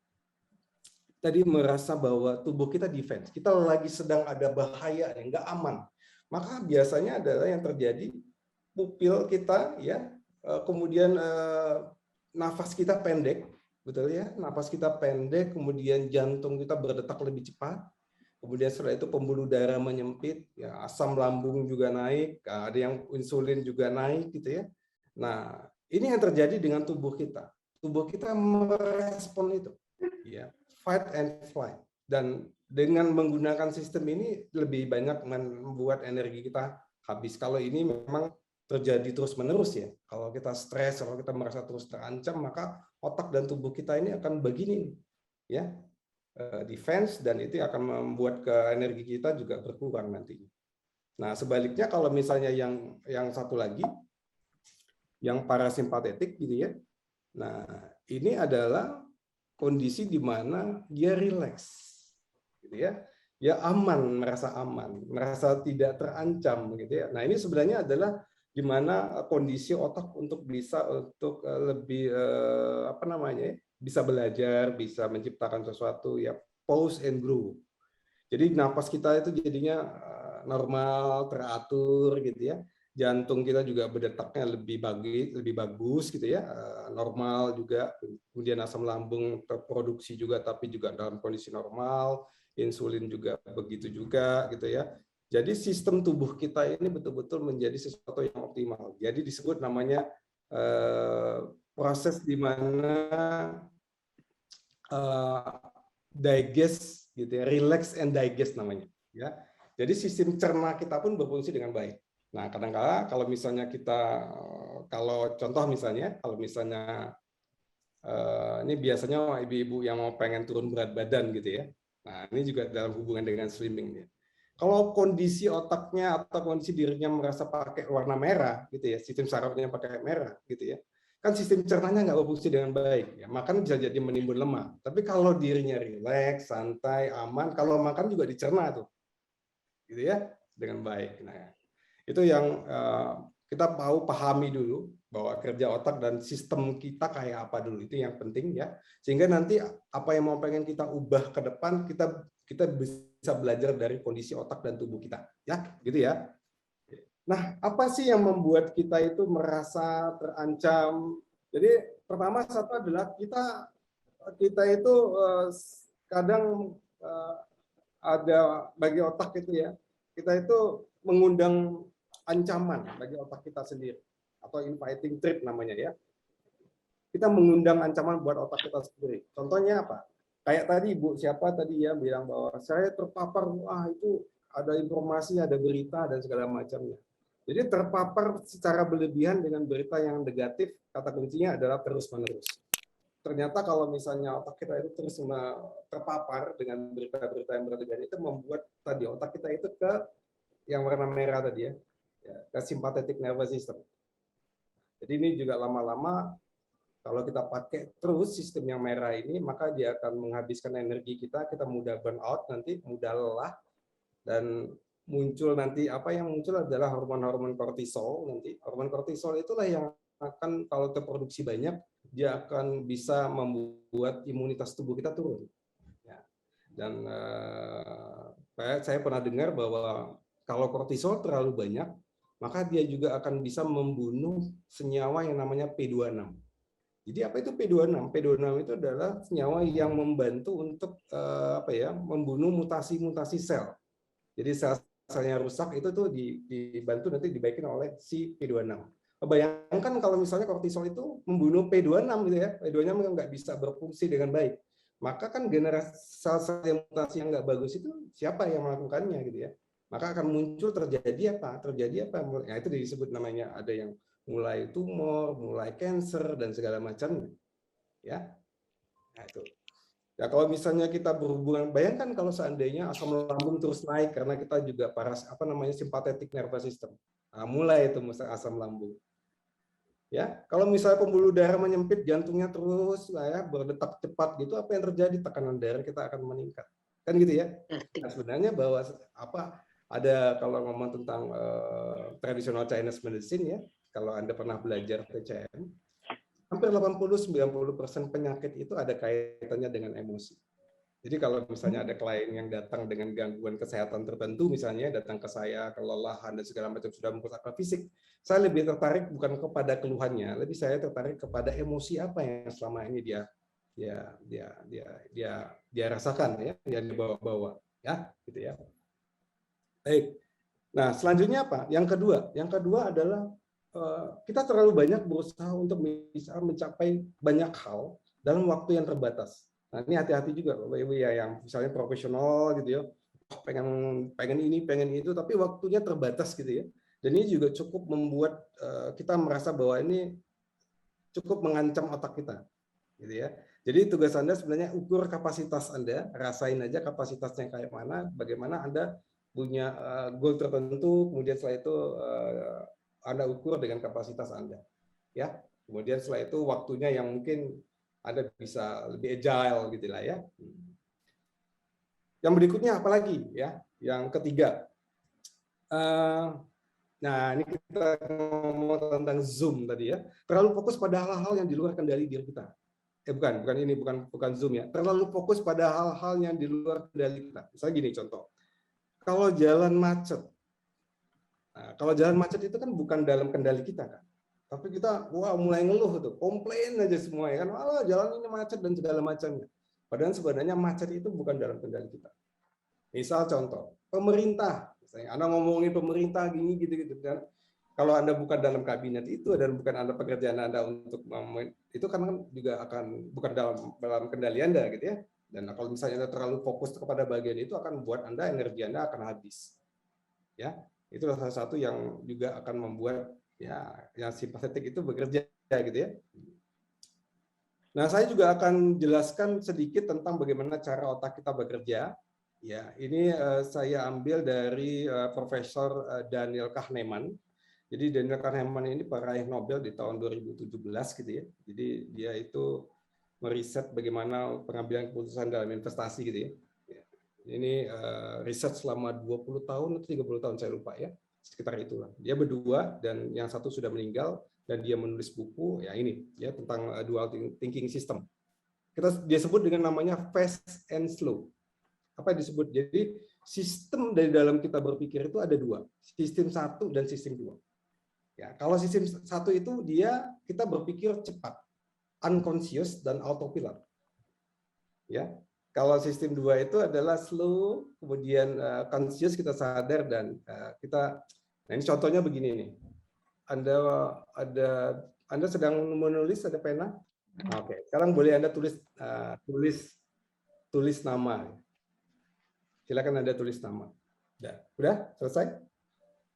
C: tadi merasa bahwa tubuh kita defense, kita lagi sedang ada bahaya yang nggak aman, maka biasanya adalah yang terjadi pupil kita ya, kemudian nafas kita pendek. Betul ya, napas kita pendek, kemudian jantung kita berdetak lebih cepat, kemudian setelah itu pembuluh darah menyempit, ya, asam lambung juga naik, ada yang insulin juga naik gitu ya. Nah, ini yang terjadi dengan tubuh kita. tubuh kita merespon itu, ya, fight and flight. Dan dengan menggunakan sistem ini lebih banyak membuat energi kita habis. Kalau ini memang terjadi terus-menerus ya. Kalau kita stres, kalau kita merasa terus terancam, maka otak dan tubuh kita ini akan begini, ya, defense, dan itu akan membuat energi kita juga berkurang nantinya. Nah, sebaliknya kalau misalnya yang satu lagi, yang parasimpatetik gitu ya. Nah, ini adalah kondisi di mana dia rileks, gitu ya. Dia aman, merasa tidak terancam, gitu ya. Nah, ini sebenarnya adalah di mana kondisi otak untuk bisa lebih apa namanya, bisa belajar, bisa menciptakan sesuatu ya, pause and grow. Jadi napas kita itu jadinya normal, teratur gitu ya. Jantung kita juga berdetaknya lebih bagus gitu ya, normal juga. Kemudian asam lambung terproduksi juga, tapi juga dalam kondisi normal. Insulin juga begitu juga gitu ya. Jadi sistem tubuh kita ini betul-betul menjadi sesuatu yang optimal. Jadi disebut namanya proses di mana digest gitu ya, relax and digest namanya ya. Jadi sistem cerna kita pun berfungsi dengan baik. Nah, kadang-kala kalau misalnya kita, kalau contoh misalnya, kalau misalnya ini biasanya ibu-ibu yang mau pengen turun berat badan gitu ya. Nah, ini juga dalam hubungan dengan slimming ya. Kalau kondisi otaknya atau kondisi dirinya merasa pakai warna merah gitu ya, sistem sarafnya pakai merah gitu ya, kan sistem cernanya nggak berfungsi dengan baik ya, makan bisa jadi menimbun lemak. Tapi kalau dirinya rileks, santai, aman, kalau makan juga dicerna tuh, gitu ya, dengan baik. Nah, itu yang kita mau pahami dulu bahwa kerja otak dan sistem kita kayak apa dulu, itu yang penting ya, sehingga nanti apa yang mau pengen kita ubah ke depan kita bisa belajar dari kondisi otak dan tubuh kita, ya, gitu ya. Nah, apa sih yang membuat kita itu merasa terancam? Jadi pertama satu adalah kita itu kadang ada bagi otak itu ya, kita itu mengundang ancaman bagi otak kita sendiri atau inviting threat namanya ya. Kita mengundang ancaman buat otak kita sendiri. Contohnya apa? Kayak tadi Ibu siapa tadi ya bilang bahwa saya terpapar, itu ada informasi, ada berita dan segala macamnya. Jadi terpapar secara berlebihan dengan berita yang negatif, kata kuncinya adalah terus-menerus. Ternyata kalau misalnya otak kita itu terus terpapar dengan berita-berita yang berlebihan, itu membuat tadi otak kita itu ke yang warna merah tadi ya, ke sympathetic nervous system. Jadi ini juga lama-lama kalau kita pakai terus sistem yang merah ini, maka dia akan menghabiskan energi kita mudah burn out nanti, mudah lelah, dan muncul nanti apa yang muncul adalah hormon-hormon kortisol nanti. Hormon kortisol itulah yang akan kalau terproduksi banyak, dia akan bisa membuat imunitas tubuh kita turun. Ya. Dan saya pernah dengar bahwa kalau kortisol terlalu banyak, maka dia juga akan bisa membunuh senyawa yang namanya P26. Jadi apa itu P26? P26 itu adalah senyawa yang membantu untuk membunuh mutasi-mutasi sel. Jadi sel-selnya rusak itu tuh dibantu nanti dibaikin oleh si P26. Bayangkan kalau misalnya kortisol itu membunuh P26 gitu ya, P26 nggak bisa berfungsi dengan baik. Maka kan generasi sel-sel yang mutasi yang nggak bagus itu siapa yang melakukannya gitu ya? Maka akan muncul terjadi apa? Ya itu disebut namanya ada yang mulai tumor, mulai cancer dan segala macamnya. Ya. Nah, itu. Ya, kalau misalnya kita berhubungan, bayangkan kalau seandainya asam lambung terus naik karena kita juga sympathetic nervous system. Nah, mulai itu asam lambung. Ya, kalau misalnya pembuluh darah menyempit, jantungnya terus berdetak cepat gitu, apa yang terjadi? Tekanan darah kita akan meningkat. Kan gitu ya. Nah, sebenarnya bahwa ada kalau ngomong tentang traditional Chinese medicine ya, kalau Anda pernah belajar TCM, hampir 80-90% penyakit itu ada kaitannya dengan emosi. Jadi kalau misalnya ada klien yang datang dengan gangguan kesehatan tertentu, misalnya datang ke saya kelelahan dan segala macam sudah merusak fisik, saya lebih tertarik bukan kepada keluhannya, lebih saya tertarik kepada emosi apa yang selama ini dia rasakan ya, yang dibawa-bawa ya, gitu ya. Baik. Nah, selanjutnya apa? Yang kedua adalah kita terlalu banyak berusaha untuk bisa mencapai banyak hal dalam waktu yang terbatas. Nah, ini hati-hati juga Bapak Ibu ya, yang misalnya profesional gitu ya, pengen ini, pengen itu, tapi waktunya terbatas gitu ya. Dan ini juga cukup membuat kita merasa bahwa ini cukup mengancam otak kita, gitu ya. Jadi tugas Anda sebenarnya ukur kapasitas Anda, rasain aja kapasitasnya kayak mana, bagaimana Anda punya goal tertentu, kemudian setelah itu Anda ukur dengan kapasitas Anda, ya. Kemudian setelah itu waktunya yang mungkin Anda bisa lebih agile gitu lah ya. Yang berikutnya apa lagi ya? Yang ketiga, nah ini kita ngomong tentang Zoom tadi ya. Terlalu fokus pada hal-hal yang di luar kendali diri kita. Bukan Zoom ya. Terlalu fokus pada hal-hal yang di luar kendali kita. Misalnya gini contoh, kalau jalan macet. Nah, kalau jalan macet itu kan bukan dalam kendali kita kan. Tapi kita mulai ngeluh tuh, komplain aja semua ya kan. Jalan ini macet dan segala macamnya. Padahal sebenarnya macet itu bukan dalam kendali kita. Misal contoh, pemerintah. Misalnya Anda ngomongin pemerintah gini gitu-gitu kan. Kalau Anda bukan dalam kabinet itu dan bukan Anda pekerjaan Anda untuk itu kan juga akan bukan dalam kendali Anda gitu ya. Dan kalau misalnya Anda terlalu fokus kepada bagian itu akan membuat energi Anda akan habis. Ya, itu salah satu yang juga akan membuat ya yang simpatetik itu bekerja gitu ya. Nah, saya juga akan jelaskan sedikit tentang bagaimana cara otak kita bekerja. Ya, ini saya ambil dari Profesor Daniel Kahneman. Jadi Daniel Kahneman ini peraih Nobel di tahun 2017 gitu ya. Jadi dia itu meriset bagaimana pengambilan keputusan dalam investasi gitu ya. Ini riset selama 20 tahun atau 30 tahun saya lupa ya. Sekitar itulah. Dia berdua dan yang satu sudah meninggal dan dia menulis buku ya ini ya tentang dual thinking system. Dia sebut dengan namanya fast and slow. Apa yang disebut? Jadi sistem dari dalam kita berpikir itu ada dua, sistem 1 dan sistem 2. Ya, kalau sistem 1 itu kita berpikir cepat, unconscious dan autopilot. Ya. Kalau sistem 2 itu adalah slow, kemudian conscious, kita sadar dan kita. Nah, ini contohnya begini nih. Anda sedang menulis, ada pena? Oke, sekarang boleh Anda tulis nama. Silakan Anda tulis nama. Udah selesai?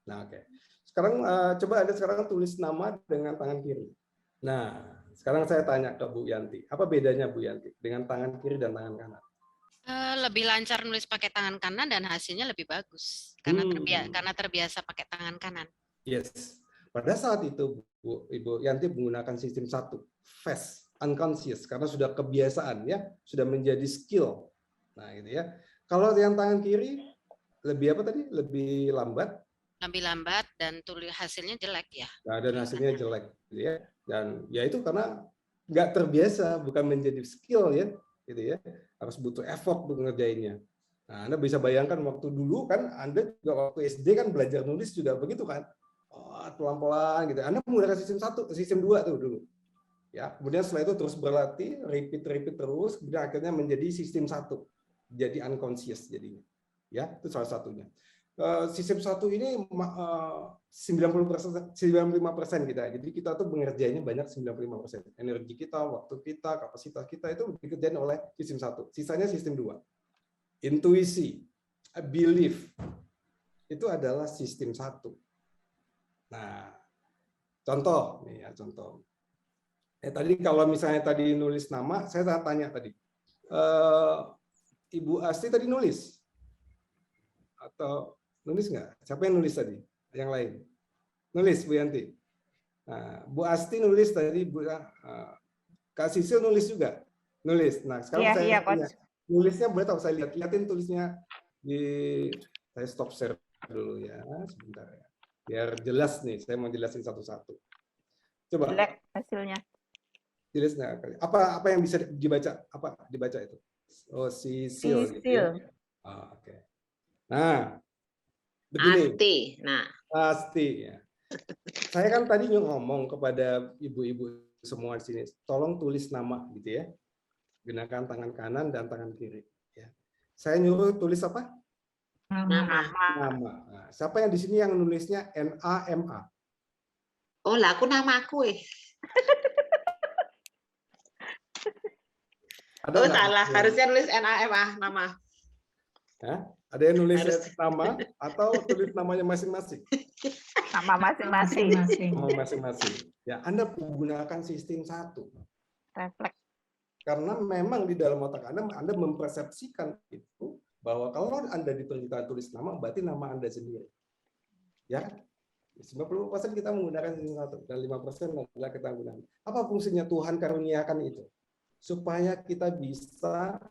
C: Nah, oke. Sekarang coba Anda tulis nama dengan tangan kiri. Nah, sekarang saya tanya ke Bu Yanti, apa bedanya Bu Yanti dengan tangan kiri dan tangan kanan?
E: Lebih lancar nulis pakai tangan kanan dan hasilnya lebih bagus karena terbiasa pakai tangan kanan.
C: Yes. Pada saat itu Ibu Yanti menggunakan sistem 1, fast, unconscious, karena sudah kebiasaan ya, sudah menjadi skill. Nah, gitu ya. Kalau yang tangan kiri lebih apa tadi? Lebih lambat.
E: Lebih lambat dan hasilnya jelek ya.
C: Nah, dan hasilnya jelek, gitu ya. Dan ya itu karena nggak terbiasa, bukan menjadi skill ya, gitu ya. Harus butuh effort untuk ngerjainnya. Nah, Anda bisa bayangkan waktu dulu kan, Anda juga waktu SD kan belajar nulis juga begitu kan. Pelan-pelan gitu. Anda menggunakan sistem 1, sistem 2 tuh dulu. Ya, kemudian setelah itu terus berlatih, repeat terus, kemudian akhirnya menjadi sistem 1. Jadi unconscious jadinya. Ya, itu salah satunya. Sistem 1 ini 95% kita. Jadi kita tuh mengerjainnya banyak 95%. Energi kita, waktu kita, kapasitas kita itu dikerjain oleh sistem 1. Sisanya sistem 2. Intuisi, belief, itu adalah sistem 1. Nah, contoh nih ya, contoh. Tadi kalau misalnya tadi nulis nama, saya tanya tadi, Ibu Asti tadi nulis? Atau nulis nggak? Siapa yang nulis tadi? Yang lain? Nulis, Bu Yanti. Nah, Bu Asti nulis tadi, Kak Sisil nulis juga? Nulis. Nah, sekarang saya tanya, nulisnya boleh tahu, saya lihatin tulisnya saya stop share dulu ya, sebentar ya. Biar jelas nih, saya mau jelasin satu-satu. Coba.
A: Jelek hasilnya.
C: Jelasnya apa yang bisa dibaca? Apa dibaca itu? Oh, Sisil. Gitu ya. Oke. Nah, begini. Asti. Ya. Saya kan tadi ngomong kepada ibu-ibu semua di sini, tolong tulis nama gitu ya. Gunakan tangan kanan dan tangan kiri. Ya. Saya nyuruh tulis apa?
A: Nama.
C: Nah, siapa yang di sini yang nulisnya NAMA?
D: Oh lah, aku nama aku
C: Ada
D: Oh
C: nggak?
D: salah, harusnya nulis NAMA nama.
C: Hah? Ada yang nulis
D: Harus.
C: nama atau tulis namanya masing-masing?
A: Nama masing-masing.
C: Nama masing-masing. Ya, Anda menggunakan sistem 1.
A: Refleks.
C: Karena memang di dalam otak Anda mempersepsikan itu bahwa kalau Anda diperintah tulis nama, berarti nama Anda sendiri. Ya, 90% kita menggunakan sistem 1 dan 5% adalah kita gunakan. Apa fungsinya Tuhan karuniakan itu? Supaya kita bisa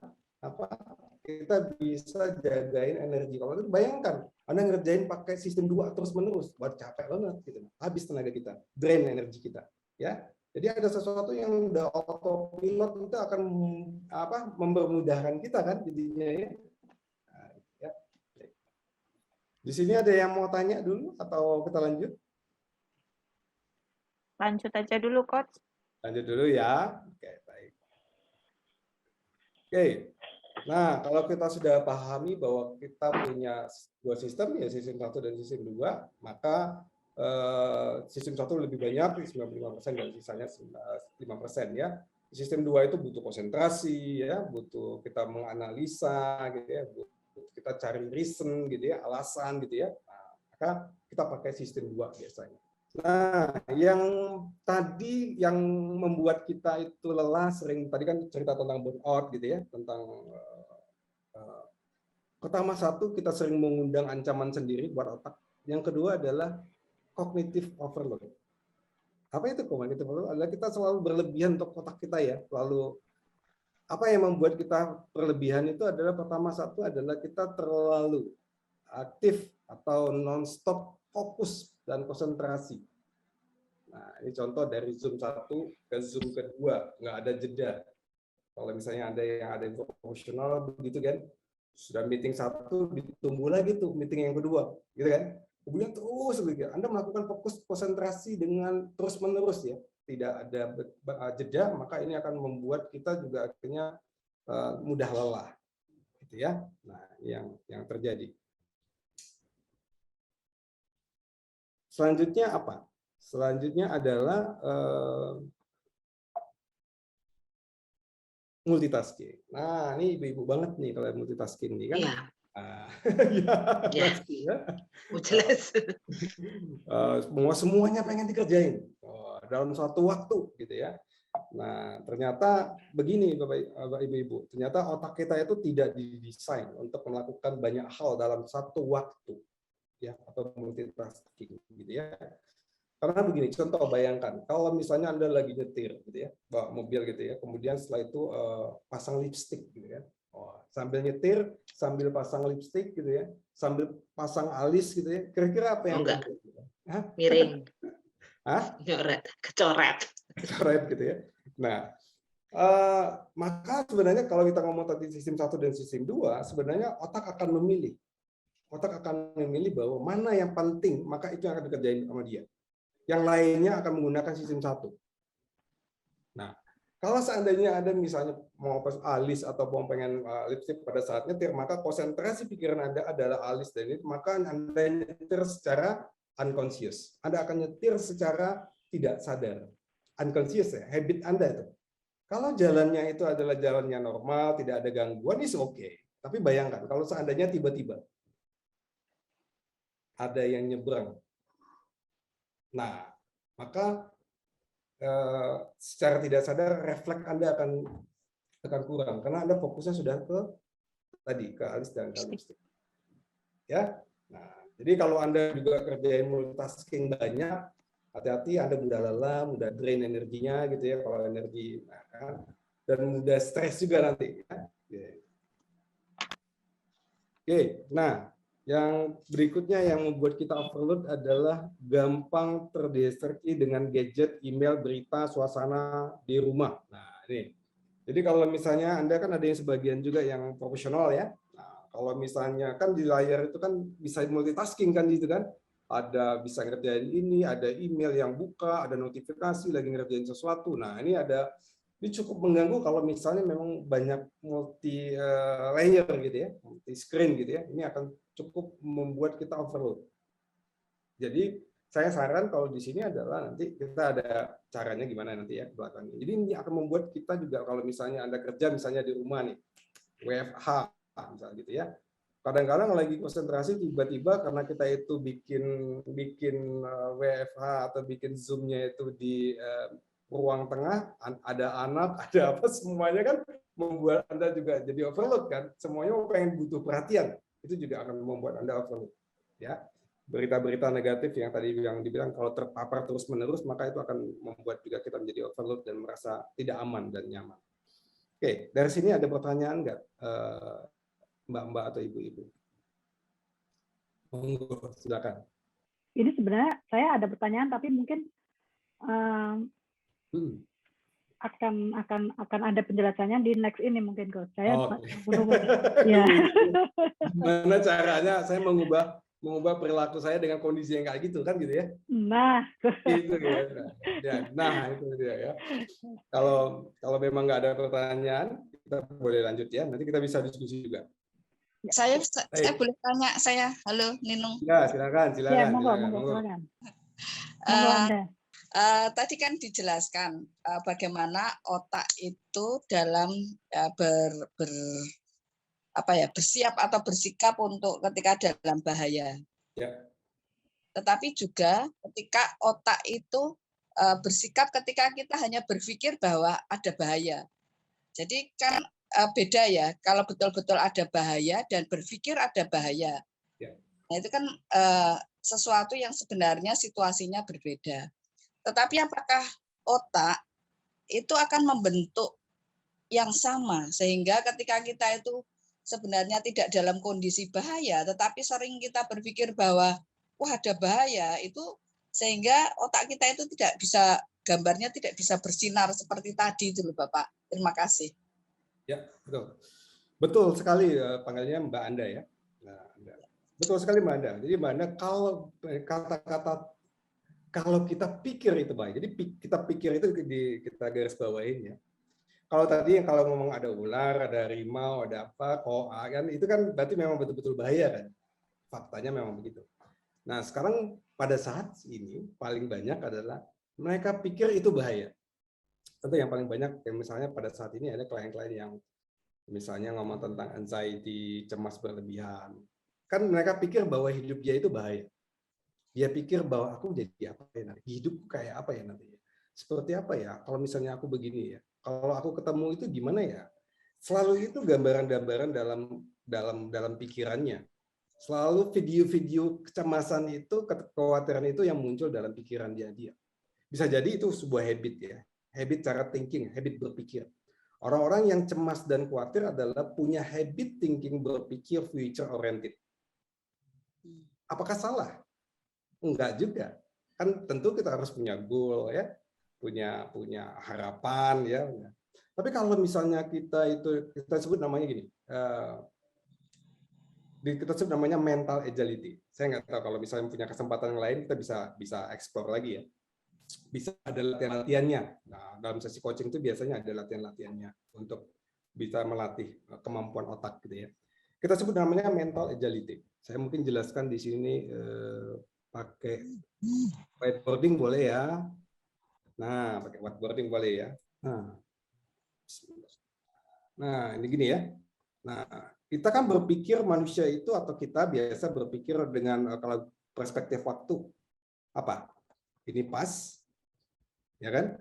C: kita bisa jagain energi. Kalau itu bayangkan, Anda ngerjain pakai sistem 2 terus-menerus, buat capek banget gitu. Habis tenaga kita, drain energi kita, ya. Jadi ada sesuatu yang udah autopilot itu akan mempermudahkan kita kan jadinya ya. Nah, ya. Di sini ada yang mau tanya dulu atau kita lanjut?
A: Lanjut aja dulu, Coach.
C: Lanjut dulu ya. Oke, baik. Oke. Nah, kalau kita sudah pahami bahwa kita punya 2 sistem, ya sistem 1 dan sistem 2, maka sistem 1 lebih banyak, 95% dan sisanya 5% ya. Sistem 2 itu butuh konsentrasi ya, butuh kita menganalisa gitu ya, butuh kita cari reason gitu ya, alasan gitu ya. Nah, maka kita pakai sistem 2 biasanya. Nah, yang tadi yang membuat kita itu lelah sering, tadi kan cerita tentang burnout gitu ya, tentang pertama satu kita sering mengundang ancaman sendiri buat otak. Yang kedua adalah cognitive overload. Apa itu cognitive overload? Adalah kita selalu berlebihan untuk otak kita ya. Lalu apa yang membuat kita berlebihan itu adalah pertama satu adalah kita terlalu aktif atau non-stop fokus dan konsentrasi. Nah, ini contoh dari Zoom 1 ke Zoom kedua, nggak ada jeda. Kalau misalnya ada yang profesional begitu kan, sudah meeting 1 ditunggu lagi tuh meeting yang kedua, gitu kan? Kemudian terus begitu. Anda melakukan fokus konsentrasi dengan terus-menerus ya, tidak ada jeda, maka ini akan membuat kita juga akhirnya mudah lelah, gitu ya. Nah, yang terjadi. Selanjutnya apa? Selanjutnya adalah multitasking. Nah, ini ibu-ibu banget nih kalau multitasking nih kan.
D: Iya.
C: Ya.
D: Jelas.
C: Semuanya pengen dikerjain dalam suatu waktu gitu ya. Nah, ternyata begini Bapak Ibu, ternyata otak kita itu tidak didesain untuk melakukan banyak hal dalam satu waktu ya, atau multitasking gitu ya. Karena begini, contoh bayangkan kalau misalnya Anda lagi nyetir gitu ya, bawa mobil gitu ya, kemudian setelah itu pasang lipstik gitu ya. Sambil nyetir, sambil pasang lipstik gitu ya, sambil pasang alis gitu ya. Kira-kira apa yang
D: enggak?
C: Hah?
D: Miring.
C: Hah?
D: Kecoret
C: gitu ya. Nah, maka sebenarnya kalau kita ngomong tadi sistem 1 dan sistem 2, sebenarnya otak akan memilih. Otak akan memilih bahwa mana yang penting, maka itu yang akan dikerjain sama dia. Yang lainnya akan menggunakan sistem 1. Nah, kalau seandainya Anda misalnya mau alis atau mau pengen lipstick pada saat nyetir, maka konsentrasi pikiran Anda adalah alis dan itu, maka Anda nyetir secara unconscious. Anda akan nyetir secara tidak sadar. Unconscious ya, habit Anda itu. Kalau jalannya itu adalah jalannya normal, tidak ada gangguan, is okay. Tapi bayangkan kalau seandainya tiba-tiba ada yang nyebrang. Nah, maka secara tidak sadar refleks Anda akan kurang karena Anda fokusnya sudah ke alis dan ke lipstick. Ya. Nah, jadi kalau Anda juga kerjain multitasking banyak, hati-hati Anda mudah lelah, mudah drain energinya gitu ya kalau energi dan mudah stres juga nanti. Oke, nah yang berikutnya yang membuat kita overload adalah gampang terdistraksi dengan gadget, email, berita, suasana di rumah. Nah, ini. Jadi kalau misalnya Anda kan ada yang sebagian juga yang profesional ya. Nah, kalau misalnya kan di layar itu kan bisa multitasking kan gitu kan. Ada bisa ngerjain ini, ada email yang buka, ada notifikasi lagi ngerjain sesuatu. Nah, ini cukup mengganggu kalau misalnya memang banyak multi layer gitu ya, multi screen gitu ya. Ini akan cukup membuat kita overload. Jadi saya saran kalau di sini adalah nanti kita ada caranya gimana nanti ya belakangnya. Jadi ini akan membuat kita juga kalau misalnya Anda kerja misalnya di rumah nih, WFH misalnya gitu ya. Kadang-kadang lagi konsentrasi tiba-tiba karena kita itu bikin WFH atau bikin Zoom-nya itu di ruang tengah, ada anak, ada apa semuanya kan membuat Anda juga jadi overload kan. Semuanya pengen butuh perhatian. Itu juga akan membuat Anda overload. Ya. Berita-berita negatif yang tadi yang dibilang kalau terpapar terus-menerus maka itu akan membuat juga kita menjadi overload dan merasa tidak aman dan nyaman. Oke, dari sini ada pertanyaan nggak, Mbak-mbak atau ibu-ibu? Monggo, silakan.
H: Ini sebenarnya saya ada pertanyaan tapi mungkin akan ada penjelasannya di next ini mungkin Coach. Saya menunggu. Ya.
C: Gimana caranya saya mengubah perilaku saya dengan kondisi yang kayak gitu kan gitu ya?
H: Nah,
C: itu ya. Nah itu dia ya. Kalau memang nggak ada pertanyaan, kita boleh lanjut ya. Nanti kita bisa diskusi juga.
I: Saya boleh tanya halo Ninung.
C: Ya silakan.
H: Ya, monggo.
I: Tadi kan dijelaskan bagaimana otak itu dalam bersiap atau bersikap untuk ketika dalam bahaya. Ya. Tetapi juga ketika otak itu bersikap ketika kita hanya berpikir bahwa ada bahaya. Jadi kan beda ya, kalau betul-betul ada bahaya dan berpikir ada bahaya. Ya. Nah itu kan sesuatu yang sebenarnya situasinya berbeda. Tetapi apakah otak itu akan membentuk yang sama sehingga ketika kita itu sebenarnya tidak dalam kondisi bahaya, tetapi sering kita berpikir bahwa wah ada bahaya, itu sehingga otak kita itu gambarnya tidak bisa bersinar seperti tadi itu loh Bapak. Terima kasih.
C: Ya, betul sekali panggilnya Mbak Anda ya. Nah, betul sekali Mbak Anda. Jadi Mbak Anda kalau kata-kata kalau kita pikir itu baik, jadi kita pikir itu kita garis bawahin ya. Kalau tadi kalau ngomong ada ular, ada harimau, ada apa, koa kan itu kan berarti memang betul-betul bahaya kan. Faktanya memang begitu. Nah sekarang pada saat ini paling banyak adalah mereka pikir itu bahaya. Tentu yang paling banyak misalnya pada saat ini ada klien-klien yang misalnya ngomong tentang anxiety, cemas berlebihan. Kan mereka pikir bahwa hidup dia itu bahaya. Dia pikir bahwa aku jadi apa ya nanti, hidupku kayak apa ya nanti, seperti apa ya kalau misalnya aku begini ya, kalau aku ketemu itu gimana ya, selalu itu gambaran-gambaran dalam pikirannya, selalu video-video kecemasan itu, kekhawatiran itu yang muncul dalam pikiran dia. Bisa jadi itu sebuah habit ya, habit cara thinking, habit berpikir. Orang-orang yang cemas dan khawatir adalah punya habit thinking berpikir future oriented. Apakah salah? Enggak juga, kan tentu kita harus punya goal ya, punya harapan ya. Tapi kalau misalnya kita sebut namanya gini, kita sebut namanya mental agility. Saya nggak tahu kalau misalnya punya kesempatan yang lain kita bisa explore lagi ya. Bisa ada latihan-latihannya. Nah, dalam sesi coaching itu biasanya ada latihan-latihannya untuk bisa melatih kemampuan otak gitu ya. Kita sebut namanya mental agility. Saya mungkin jelaskan di sini. Pakai whiteboarding boleh ya. Nah, pakai whiteboarding boleh ya. Nah, ini gini ya. Nah, kita kan berpikir manusia itu atau kita biasa berpikir dengan kalau perspektif waktu. Apa? Ini pas. Ya kan?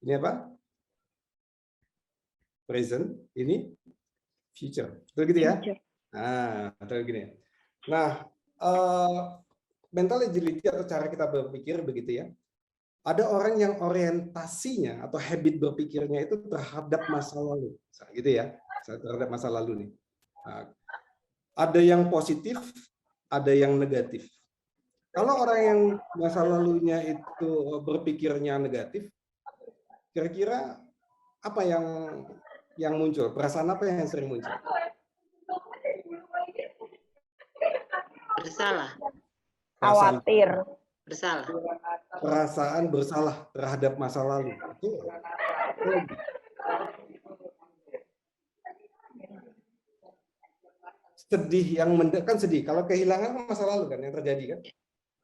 C: Ini apa? Present. Ini future. Betul gitu ya? Nah, betul gini. Nah, mental agility atau cara kita berpikir begitu ya. Ada orang yang orientasinya atau habit berpikirnya itu terhadap masa lalu, gitu ya. Terhadap masa lalu nih. Nah, ada yang positif, ada yang negatif. Kalau orang yang masa lalunya itu berpikirnya negatif, kira-kira apa yang muncul? Perasaan apa yang sering muncul?
D: Bersalah.
A: Khawatir.
D: Bersalah.
C: Perasaan bersalah terhadap masa lalu. Sedih yang kan sedih. Kalau kehilangan masa lalu kan yang terjadi kan.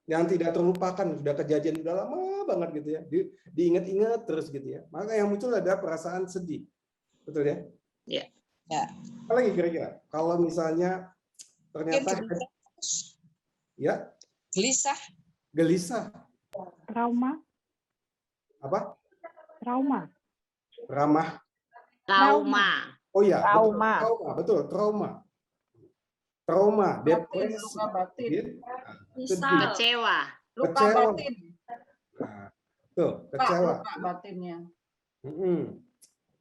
C: yang tidak terlupakan, sudah kejadian udah lama banget gitu ya, diingat-ingat terus gitu ya. Maka yang muncul ada perasaan sedih, betul ya?
D: Ya.
I: Ya.
C: Apa lagi kira-kira? Kalau misalnya ternyata ya gelisah,
H: Trauma.
C: apa?
H: Trauma.
C: Trauma. Oh ya, betul, trauma, depresi,
F: luka batin,
D: kecewa,
F: luka batin.
C: Nah, tuh, kecewa.
F: Luka batinnya.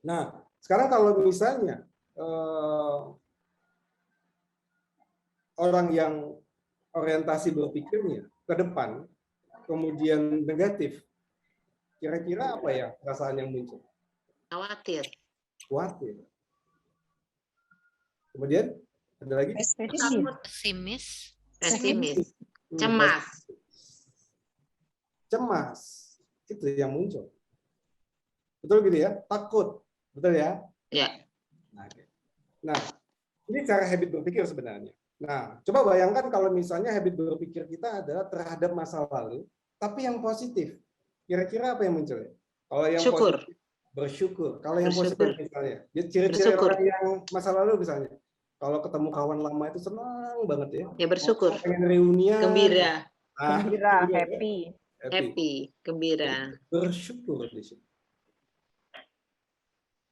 C: Nah, sekarang kalau misalnya orang yang orientasi berpikirnya ke depan, kemudian negatif, kira-kira apa ya perasaan yang muncul? Khawatir. Kemudian ada lagi?
E: Pesimis.
C: Cemas. Itu yang muncul. Betul gitu ya? Takut. Betul ya?
D: Ya.
C: Nah, ini cara habit berpikir sebenarnya. Nah, coba bayangkan kalau misalnya habit berpikir kita adalah terhadap masa lalu, tapi yang positif. Kira-kira apa yang muncul? Kalau yang positif, bersyukur. Kalau yang positif misalnya, ciri-ciri orang yang masa lalu misalnya, kalau ketemu kawan lama itu senang banget ya.
D: Ya bersyukur.
C: Pengen reunian.
D: Gembira.
A: Happy.
D: Gembira.
C: Bersyukur di situ.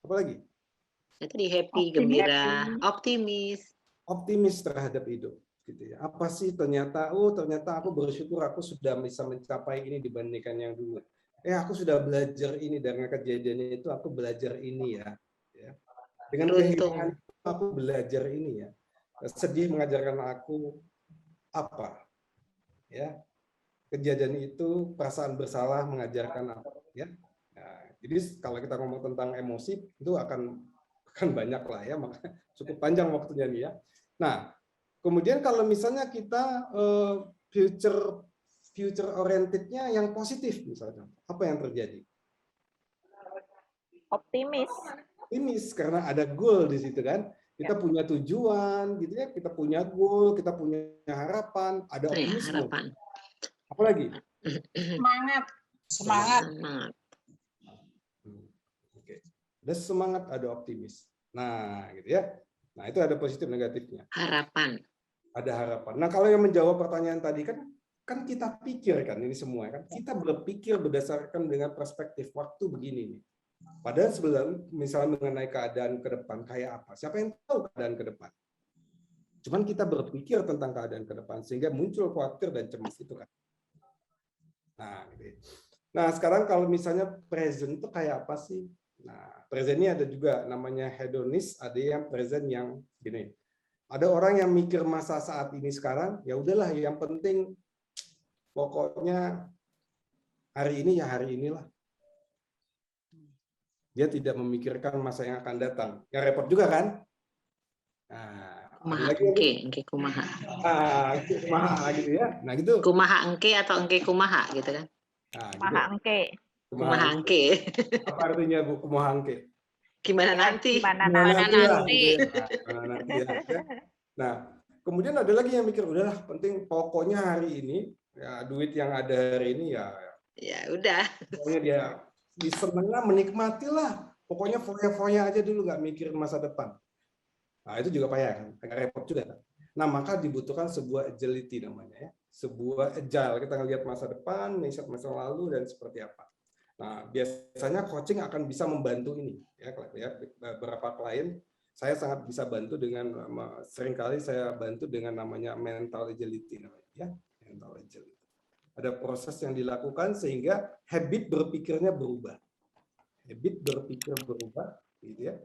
C: Apa lagi?
D: Itu di happy, gembira, optimis
C: terhadap hidup. Gitu ya. Apa sih ternyata aku bersyukur aku sudah bisa mencapai ini dibandingkan yang dulu. Aku sudah belajar ini dengan kejadian itu, aku belajar ini ya. Dengan kehilangan aku belajar ini ya. Sedih mengajarkan aku apa? Ya. Kejadian itu, perasaan bersalah mengajarkan apa? Ya. Nah, jadi kalau kita ngomong tentang emosi itu akan banyak lah ya, maka cukup panjang waktunya nih ya. Nah, kemudian kalau misalnya kita future oriented-nya yang positif misalnya, apa yang terjadi? Optimis karena ada goal di situ kan. Kita punya tujuan gitu ya, kita punya goal, kita punya harapan, ada optimisme. Apa lagi?
I: Semangat.
C: Oke. Ada semangat, ada optimis. Nah, gitu ya. Nah, itu ada positif negatifnya. Ada harapan. Nah, kalau yang menjawab pertanyaan tadi kan kita pikirkan ini semua kan. Kita berpikir berdasarkan dengan perspektif waktu begini nih. Padahal sebelum misalnya mengenai keadaan ke depan kayak apa? Siapa yang tahu keadaan ke depan? Cuman kita berpikir tentang keadaan ke depan sehingga muncul khawatir dan cemas itu kan. Nah, gitu. Nah, sekarang kalau misalnya present itu kayak apa sih? Nah, present ini ada juga namanya hedonis, ada yang present yang gini. Ada orang yang mikir masa saat ini sekarang, ya udahlah yang penting pokoknya hari ini ya hari inilah. Dia tidak memikirkan masa yang akan datang. Yang repot juga kan? Nah,
D: kumaha.
C: Kumaha gitu ya. Nah, gitu.
D: Kumaha engke atau engke kumaha gitu kan?
C: Nah,
D: Kumaha engke.
C: Apa artinya Bu kumaha engke?
D: Gimana nanti?
E: Gimana nanti?
C: Nah, kemudian ada lagi yang mikir udahlah penting pokoknya hari ini ya duit yang ada hari ini ya
D: udah.
C: Pokoknya dia disenenglah menikmatilah. Pokoknya foya-foya aja dulu nggak mikirin masa depan. Nah, itu juga payah kan, agak repot juga kan. Nah, maka dibutuhkan sebuah agility namanya ya. Sebuah agile, kita ngelihat masa depan, masa lalu dan seperti apa. Nah, biasanya coaching akan bisa membantu ini ya, beberapa klien saya sangat bisa bantu dengan seringkali saya bantu dengan namanya mental agility namanya ya, mental agility. Ada proses yang dilakukan sehingga habit berpikirnya berubah. Habit berpikir berubah gitu ya.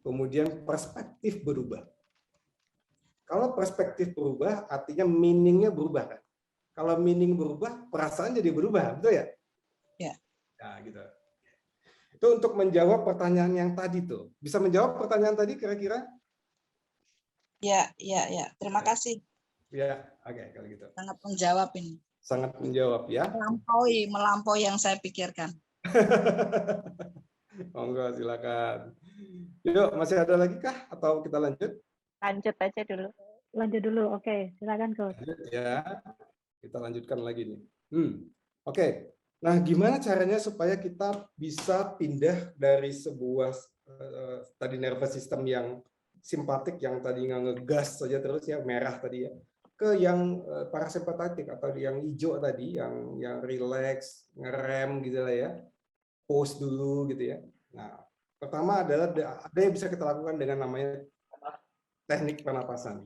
C: Kemudian perspektif berubah. Kalau perspektif berubah, artinya meaning-nya berubah kan. Kalau meaning berubah, perasaan jadi berubah, betul ya?
I: Ya.
C: Nah, gitu. Itu untuk menjawab pertanyaan yang tadi tuh. Bisa menjawab pertanyaan tadi kira-kira?
I: Ya. Terima kasih.
C: Ya, oke kalau gitu.
I: Sangat menjawab ini.
C: Sangat menjawab ya.
I: Melampaui yang saya pikirkan.
C: Monggo silakan. Yuk, masih ada lagi kah atau kita lanjut?
A: Lanjut aja dulu.
H: Lanjut dulu. Oke, silakan Coach.
C: Lanjut ya. Kita lanjutkan lagi nih. Oke. Nah, gimana caranya supaya kita bisa pindah dari sebuah tadi nervous system yang simpatik, yang tadi ngegas saja terus ya, merah tadi ya, ke yang parasimpatetik atau yang hijau tadi, yang relax, ngerem gitu lah ya, pause dulu gitu ya. Nah, pertama adalah ada yang bisa kita lakukan dengan namanya teknik pernapasan.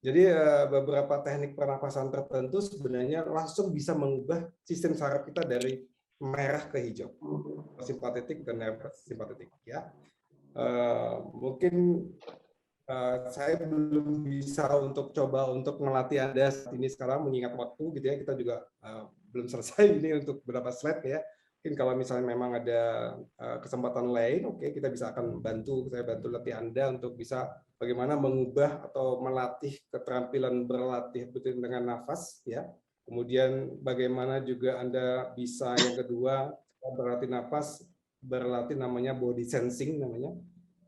C: Jadi beberapa teknik pernapasan tertentu sebenarnya langsung bisa mengubah sistem saraf kita dari merah ke hijau, simpatetik dan nervous simpatetik ya. Mungkin saya belum bisa untuk coba untuk melatih Anda saat ini sekarang mengingat waktu gitu ya, kita juga belum selesai ini untuk beberapa slide ya. Mungkin kalau misalnya memang ada kesempatan lain, oke, kita bisa akan saya bantu latih Anda untuk bisa bagaimana mengubah atau melatih keterampilan berlatih betul dengan nafas ya. Kemudian bagaimana juga Anda bisa yang kedua berlatih nafas, berlatih namanya body sensing namanya.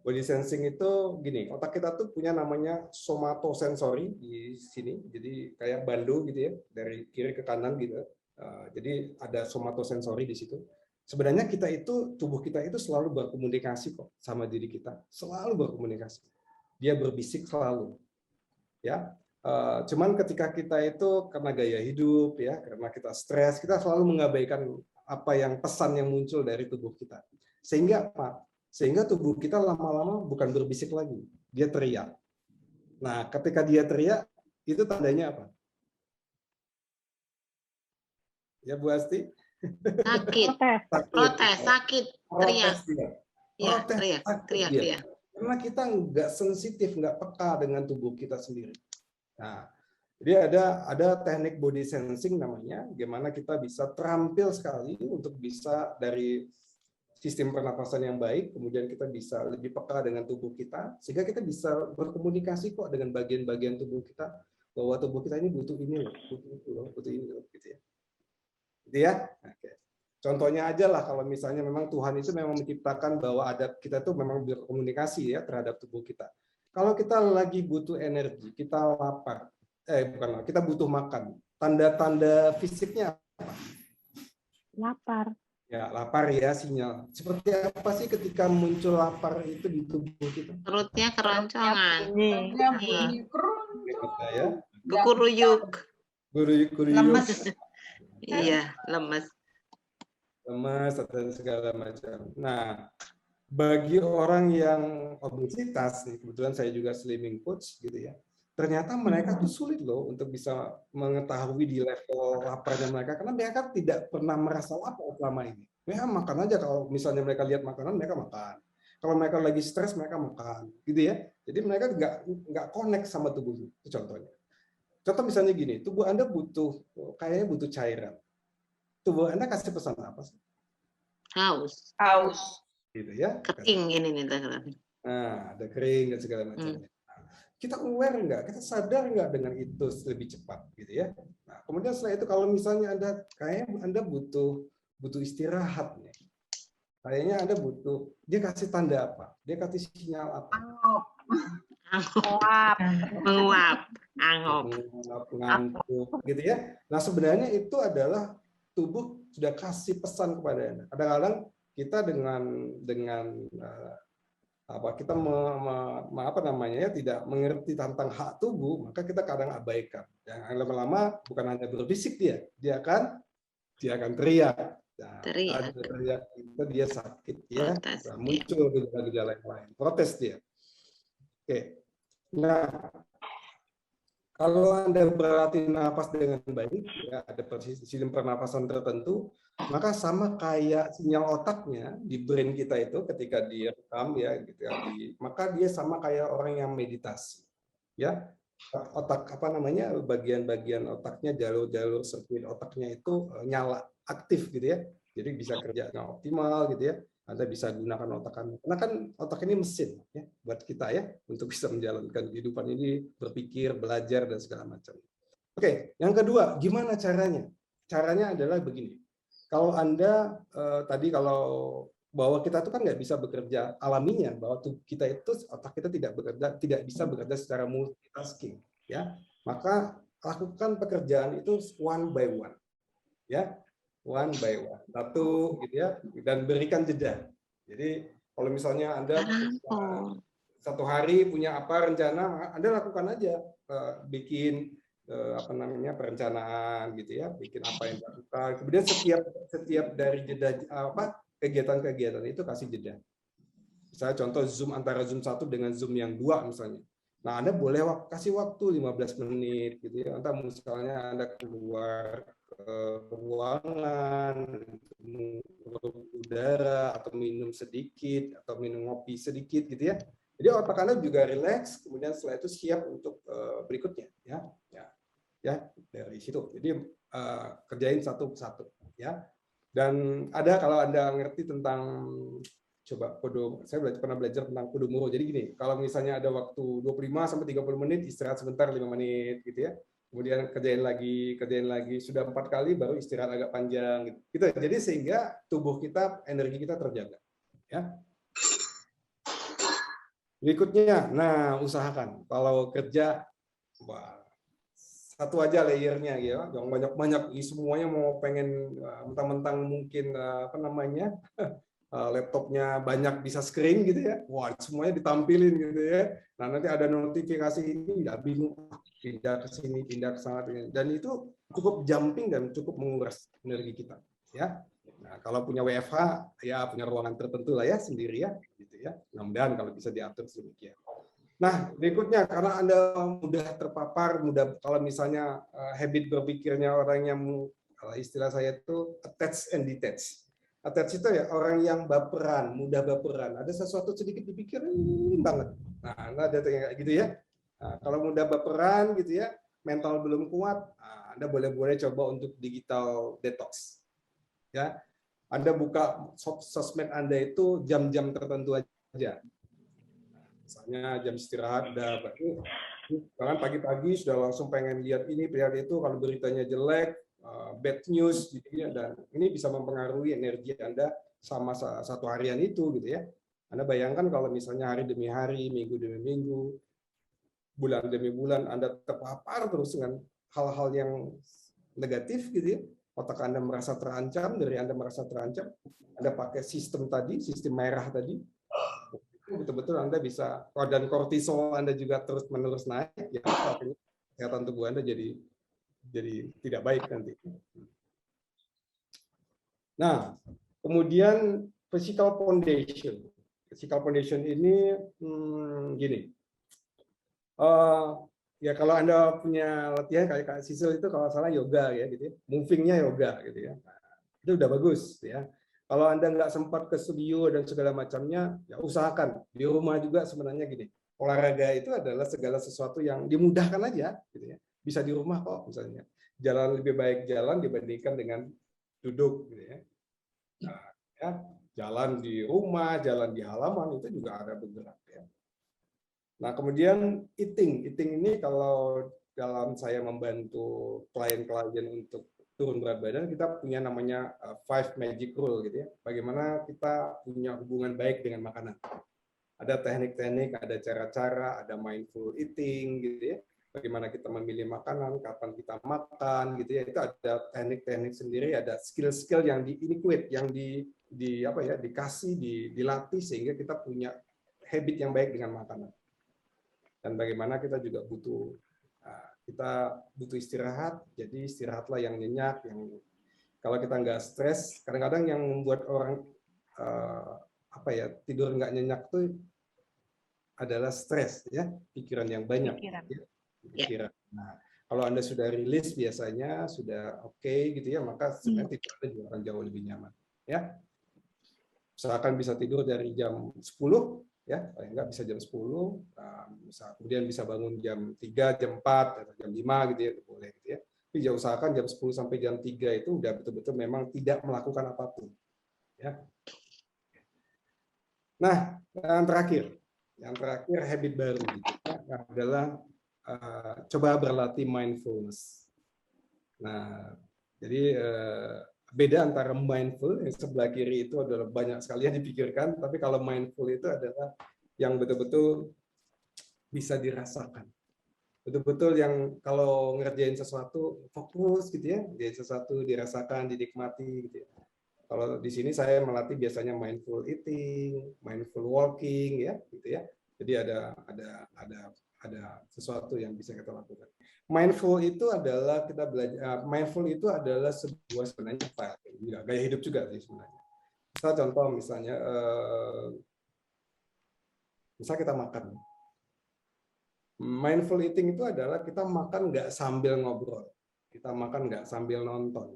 C: Body sensing itu gini, otak kita tuh punya namanya somatosensori di sini, jadi kayak bando gitu ya, dari kiri ke kanan gitu. Jadi ada somatosensori di situ. Sebenarnya tubuh kita itu selalu berkomunikasi kok sama diri kita, selalu berkomunikasi. Dia berbisik selalu, ya. Cuman ketika kita itu karena gaya hidup ya, karena kita stres, kita selalu mengabaikan apa yang pesan yang muncul dari tubuh kita. Sehingga apa? Sehingga tubuh kita lama-lama bukan berbisik lagi, dia teriak. Nah, ketika dia teriak, itu tandanya apa? Ya, Bu Asti?
D: Sakit, protes, sakit, teriak. Ya, teriak.
C: Karena kita nggak sensitif, nggak peka dengan tubuh kita sendiri. Nah, jadi ada teknik body sensing namanya, gimana kita bisa terampil sekali untuk bisa dari sistem pernapasan yang baik, kemudian kita bisa lebih peka dengan tubuh kita, sehingga kita bisa berkomunikasi kok dengan bagian-bagian tubuh kita, bahwa tubuh kita ini butuh ini loh, butuh itu loh, butuh ini loh, gitu ya. Gitu ya. Oke. Contohnya aja lah, kalau misalnya memang Tuhan itu memang menciptakan bahwa kita tuh memang berkomunikasi ya terhadap tubuh kita. Kalau kita lagi butuh energi, kita lapar, kita butuh makan. Tanda-tanda fisiknya apa?
H: Lapar.
C: Ya, lapar ya sinyal. Seperti apa sih ketika muncul lapar itu di tubuh kita?
D: Perutnya keroncongan.
F: Bunyi keroncong.
C: Ya.
D: Kukuruyuk.
C: Lemas.
D: Iya, lemas.
C: Lemas dan segala macam. Nah, bagi orang yang obesitas, nih, kebetulan saya juga slimming coach gitu ya. Ternyata mereka tuh sulit loh untuk bisa mengetahui di level laparnya mereka, karena mereka tidak pernah merasa lapar selama ini. Mereka makan aja, kalau misalnya mereka lihat makanan, mereka makan. Kalau mereka lagi stres, mereka makan, gitu ya. Jadi mereka nggak connect sama tubuhnya. Itu contohnya. Contoh misalnya gini, tubuh Anda kayaknya butuh cairan. Tubuh Anda kasih pesan apa sih?
D: Haus.
C: Gitu ya.
D: Kering ini nih.
C: Nah, ada kering dan segala macamnya. Kita aware nggak, kita sadar nggak dengan itu lebih cepat gitu ya. Nah, kemudian setelah itu kalau misalnya Anda butuh istirahat nih. Kayaknya Anda butuh, dia kasih tanda apa? Dia kasih sinyal apa?
D: Menguap,
C: ngantuk gitu ya. Nah, sebenarnya itu adalah tubuh sudah kasih pesan kepada Anda. Kadang-kadang kita dengan kita tidak mengerti tentang hak tubuh, maka kita kadang abaikan. Yang lama-lama bukan hanya berbisik dia akan teriak. Nah, teriak itu dia sakit ya, muncul gejala-gejala yang lain, protes dia. Oke. Nah, kalau Anda berlatih nafas dengan baik, ya ada sistem pernapasan tertentu, maka sama kayak sinyal otaknya di brain kita itu ketika dia rekam ya, gitu ya, maka dia sama kayak orang yang meditasi, ya. Otak bagian-bagian otaknya, jalur-jalur sirkuit otaknya itu nyala, aktif gitu ya, jadi bisa kerja dengan optimal gitu ya. Anda bisa gunakan otak Anda. Karena kan otak ini mesin ya buat kita ya untuk bisa menjalankan kehidupan ini, berpikir, belajar dan segala macam. Oke, yang kedua, gimana caranya? Caranya adalah begini. Kalau Anda bahwa kita itu kan nggak bisa bekerja alaminya, bahwa otak kita tidak bisa bekerja secara multitasking ya. Maka lakukan pekerjaan itu one by one, ya, one by one, satu gitu ya, dan berikan jeda. Jadi kalau misalnya Anda satu hari punya apa rencana, Anda lakukan aja, bikin apa namanya perencanaan gitu ya, bikin apa yang dilakukan. Kemudian setiap dari jeda apa kegiatan-kegiatan itu kasih jeda. Misalnya contoh Zoom antara Zoom 1 dengan Zoom yang 2 misalnya. Nah, Anda boleh kasih waktu 15 menit gitu ya. Entah misalnya Anda keluar ke ruangan, udara atau minum sedikit atau minum kopi sedikit gitu ya. Jadi otak Anda juga rileks, kemudian setelah itu siap untuk berikutnya ya. Ya, dari situ. Jadi kerjain satu persatu ya. Dan ada kalau Anda ngerti tentang coba saya pernah belajar tentang Pomodoro. Jadi gini, kalau misalnya ada waktu 25 sampai 30 menit, istirahat sebentar 5 menit gitu ya. Kemudian kerjain lagi, sudah 4 kali baru istirahat agak panjang gitu. Jadi sehingga tubuh kita, energi kita terjaga. Ya. Berikutnya, nah usahakan kalau kerja satu aja layernya ya, jangan banyak-banyak semuanya mau pengen mentang-mentang mungkin apa namanya laptopnya banyak bisa screen gitu ya, wah semuanya ditampilin gitu ya. Nah nanti ada notifikasi ini nggak bingung, pindah ke sini, pindah ke sana, dan itu cukup jumping dan cukup menguras energi kita ya. Nah kalau punya WFH ya punya ruangan tertentu lah ya sendiri ya, gitu ya. Mudah-mudahan kalau bisa diatur sedemikian. Nah, berikutnya karena Anda mudah terpapar, kalau misalnya habit berpikirnya orang yang kalau istilah saya itu attach and detach. Attach itu ya orang yang baperan, mudah baperan. Ada sesuatu sedikit dipikirin banget. Nah, Anda ada kayak gitu ya. Nah, kalau mudah baperan gitu ya, mental belum kuat, Anda boleh coba untuk digital detox. Ya. Anda buka sosmed Anda itu jam-jam tertentu aja. Misalnya jam istirahat bahkan pagi-pagi sudah langsung pengen lihat ini, lihat itu, kalau beritanya jelek, bad news gitu ya, dan ini bisa mempengaruhi energi Anda sama satu harian itu gitu ya. Anda bayangkan kalau misalnya hari demi hari, minggu demi minggu, bulan demi bulan Anda terpapar terus dengan hal-hal yang negatif gitu ya, otak Anda merasa terancam, dari Anda merasa terancam, Anda pakai sistem merah tadi, betul-betul Anda bisa, dan kortisol Anda juga terus-menerus naik, ya kesehatan tubuh Anda jadi tidak baik nanti. Nah, kemudian physical foundation. Physical foundation ini gini. Ya kalau Anda punya latihan kayak Kak Sisil itu kalau salah yoga ya gitu ya. Movingnya yoga gitu ya. Nah, itu udah bagus ya. Kalau Anda nggak sempat ke studio dan segala macamnya, ya usahakan di rumah juga sebenarnya gini. Olahraga itu adalah segala sesuatu yang dimudahkan aja, gitu ya. Bisa di rumah kok misalnya. Jalan lebih baik jalan dibandingkan dengan duduk, gitu ya. Nah, ya, jalan di rumah, jalan di halaman itu juga ada bergerak ya. Nah kemudian eating ini kalau dalam saya membantu klien-klien untuk turun berat badan, kita punya namanya 5 magic rule gitu ya. Bagaimana kita punya hubungan baik dengan makanan. Ada teknik-teknik, ada cara-cara, ada mindful eating gitu ya. Bagaimana kita memilih makanan, kapan kita makan gitu ya. Itu ada teknik-teknik sendiri, ada skill-skill yang di-inculcate, yang dikasih, dilatih sehingga kita punya habit yang baik dengan makanan. Dan bagaimana kita juga butuh istirahat, jadi istirahatlah yang nyenyak, yang kalau kita nggak stres, kadang-kadang yang membuat orang tidur nggak nyenyak tuh adalah stres ya, pikiran yang banyak. Pikiran. Nah, kalau Anda sudah rilis biasanya sudah oke gitu ya, maka sebenarnya tidur Anda juga akan jauh lebih nyaman ya. Usahakan bisa tidur dari jam 10 ya, paling nggak bisa jam 10, kemudian bisa bangun jam 3, jam 4, atau jam 5 gitu ya, boleh gitu ya. Tapi jangan usahakan jam 10 sampai jam 3 itu udah betul-betul memang tidak melakukan apapun. Ya. Nah, yang terakhir habit baru gitu, ya, adalah coba berlatih mindfulness. Nah, jadi beda antara mindful yang sebelah kiri itu adalah banyak sekali yang dipikirkan, tapi kalau mindful itu adalah yang betul-betul bisa dirasakan. betul-betul yang kalau ngerjain sesuatu fokus gitu ya, ngerjain sesuatu dirasakan, dinikmati gitu ya. Kalau di sini saya melatih biasanya mindful eating, mindful walking ya, gitu ya. Jadi ada sesuatu yang bisa kita lakukan. Mindful itu adalah kita belajar. Mindful itu adalah sebuah sebenarnya gaya hidup juga sih sebenarnya. Misal contoh misalnya, misal kita makan. Mindful eating itu adalah kita makan nggak sambil ngobrol, kita makan nggak sambil nonton.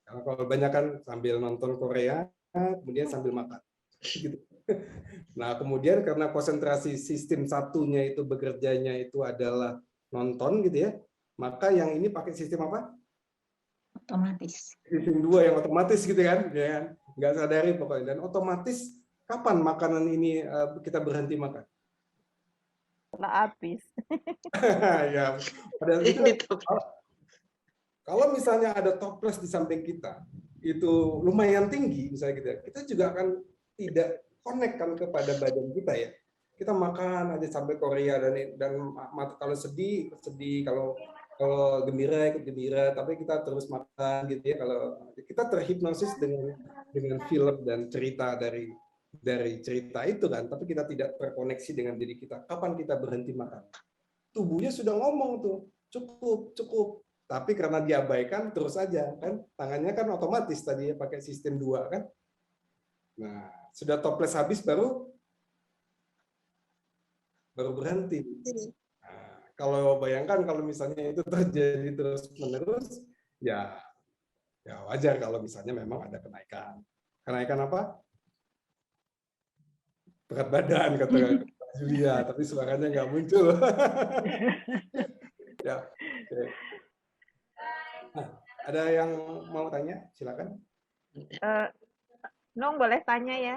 C: Karena kalau banyak kan sambil nonton Korea, kemudian sambil makan. Gitu. Nah, kemudian karena konsentrasi sistem satunya itu bekerjanya itu adalah nonton gitu ya, maka yang ini pakai sistem apa?
A: Otomatis.
C: Sistem 2 yang otomatis gitu kan, ya kan? Nggak sadari pokoknya. Dan otomatis kapan makanan ini kita berhenti makan?
A: Setelah habis.
C: Ya, padahal itu, kalau misalnya ada toples di samping kita, itu lumayan tinggi, misalnya gitu ya, kita juga akan tidak connect kan kepada badan kita ya. Kita makan aja sampai Korea dan kalau sedih, kalau gembira ikut gembira, tapi kita terus makan gitu ya. Kalau kita terhipnosis dengan film dan cerita dari cerita itu kan, tapi kita tidak terkoneksi dengan diri kita. Kapan kita berhenti makan? Tubuhnya sudah ngomong tuh, cukup. Tapi karena diabaikan terus aja kan, tangannya kan otomatis tadi ya pakai sistem 2 kan. Nah, sudah toples habis baru berhenti. Nah, kalau bayangkan kalau misalnya itu terjadi terus-menerus, ya wajar kalau misalnya memang ada kenaikan. Kenaikan apa? Berat badan kata Julia, tapi suaranya nggak muncul. Ya. Okay. Nah, ada yang mau tanya? Silakan.
A: Nung boleh tanya ya?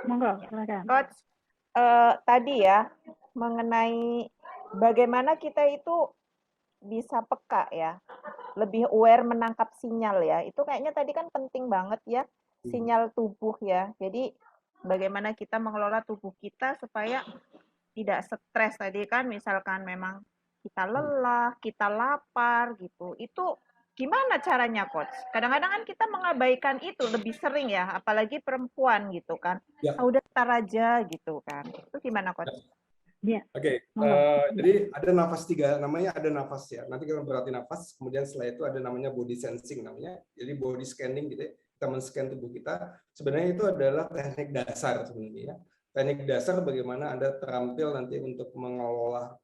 H: Monggo, silakan.
A: Coach, tadi ya mengenai bagaimana kita itu bisa peka ya, lebih aware menangkap sinyal ya. Itu kayaknya tadi kan penting banget ya, sinyal tubuh ya. Jadi bagaimana kita mengelola tubuh kita supaya tidak stres tadi kan, misalkan memang kita lelah, kita lapar gitu. Itu gimana caranya, Coach? Kadang-kadang kan kita mengabaikan itu lebih sering ya, apalagi perempuan gitu kan.
C: Ya.
A: Udah tar aja gitu kan. Itu gimana, Coach?
H: Ya.
C: Oke, jadi ada nafas 3, namanya ada nafas ya. Nanti kita berarti nafas, kemudian setelah itu ada namanya body sensing namanya. Jadi body scanning gitu ya. Kita men-scan tubuh kita. Sebenarnya itu adalah teknik dasar sebenarnya ya. Teknik dasar bagaimana Anda terampil nanti untuk mengelola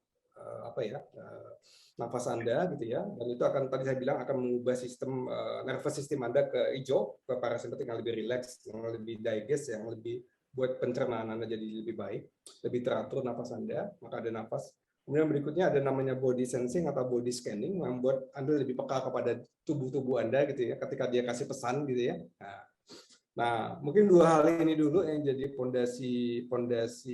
C: nafas Anda gitu ya. Dan itu akan tadi saya bilang akan mengubah sistem nervous system Anda ke hijau, ke parasimpatik yang lebih rileks, yang lebih digest, yang lebih buat pencernaan Anda jadi lebih baik, lebih teratur nafas Anda, maka ada nafas. Kemudian berikutnya ada namanya body sensing atau body scanning, yang membuat Anda lebih peka kepada tubuh Anda gitu ya, ketika dia kasih pesan gitu ya. Nah, mungkin 2 hal ini dulu yang jadi fondasi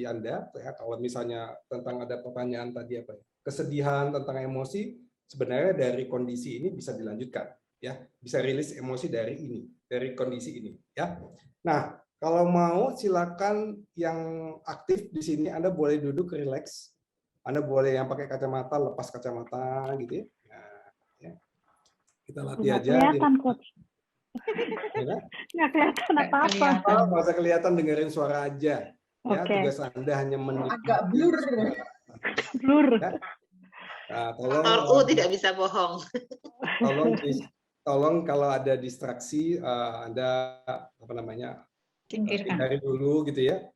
C: Anda ya. Kalau misalnya tentang ada pertanyaan tadi apa ya, kesedihan tentang emosi, sebenarnya dari kondisi ini bisa dilanjutkan ya, bisa rilis emosi dari kondisi ini ya. Nah, kalau mau silakan yang aktif di sini Anda boleh duduk rileks. Anda boleh yang pakai kacamata lepas kacamata gitu ya. Nah, ya. Kita latih aja.
H: Kelihatan, Coach. Nggak kelihatan apa-apa.
C: Nggak usah kelihatan, dengerin suara aja. Ya, tugas Anda hanya
F: agak blur.
C: Ya. Nah,
D: tidak bisa bohong.
C: Tolong kalau ada distraksi Anda hindari dulu gitu ya.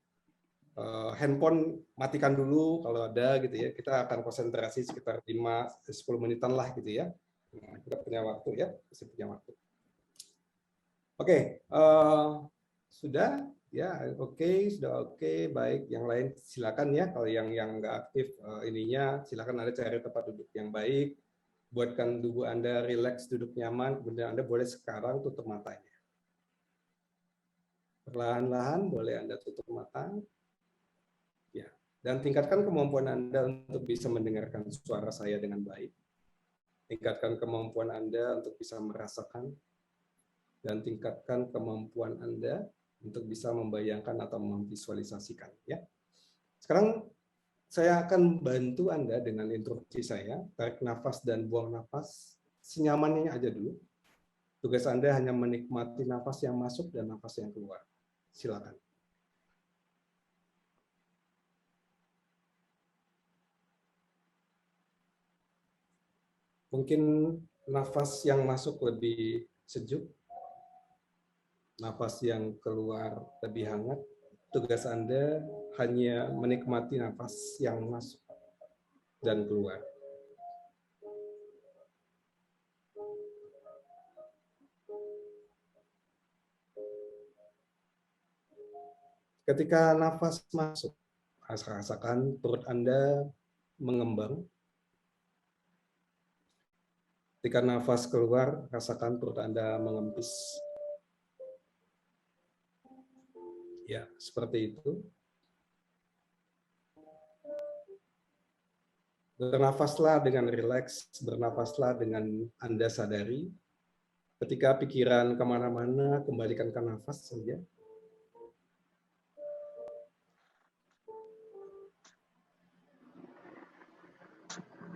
C: Handphone matikan dulu kalau ada gitu ya. Kita akan konsentrasi sekitar 5-10 menitan lah gitu ya. Nah, kita punya waktu ya, masih punya waktu. Oke, sudah ya, sudah oke, baik. Yang lain silakan ya. Kalau yang nggak aktif ininya, silakan Anda cari tempat duduk yang baik. Buatkan tubuh Anda rileks, duduk nyaman. Kemudian Anda boleh sekarang tutup matanya. Perlahan-lahan boleh Anda tutup mata. Ya, dan tingkatkan kemampuan Anda untuk bisa mendengarkan suara saya dengan baik. Tingkatkan kemampuan Anda untuk bisa merasakan. Dan tingkatkan kemampuan Anda untuk bisa membayangkan atau memvisualisasikan ya. Sekarang saya akan bantu Anda dengan instruksi saya, tarik nafas dan buang nafas, senyamannya aja dulu. Tugas Anda hanya menikmati nafas yang masuk dan nafas yang keluar. Silakan. Mungkin nafas yang masuk lebih sejuk, nafas yang keluar lebih hangat. Tugas Anda hanya menikmati nafas yang masuk dan keluar. Ketika nafas masuk, rasakan perut Anda mengembang. Ketika nafas keluar, rasakan perut Anda mengempis. Ya, seperti itu. Bernafaslah dengan rileks, bernafaslah dengan Anda sadari. Ketika pikiran kemana-mana, kembalikan ke nafas saja.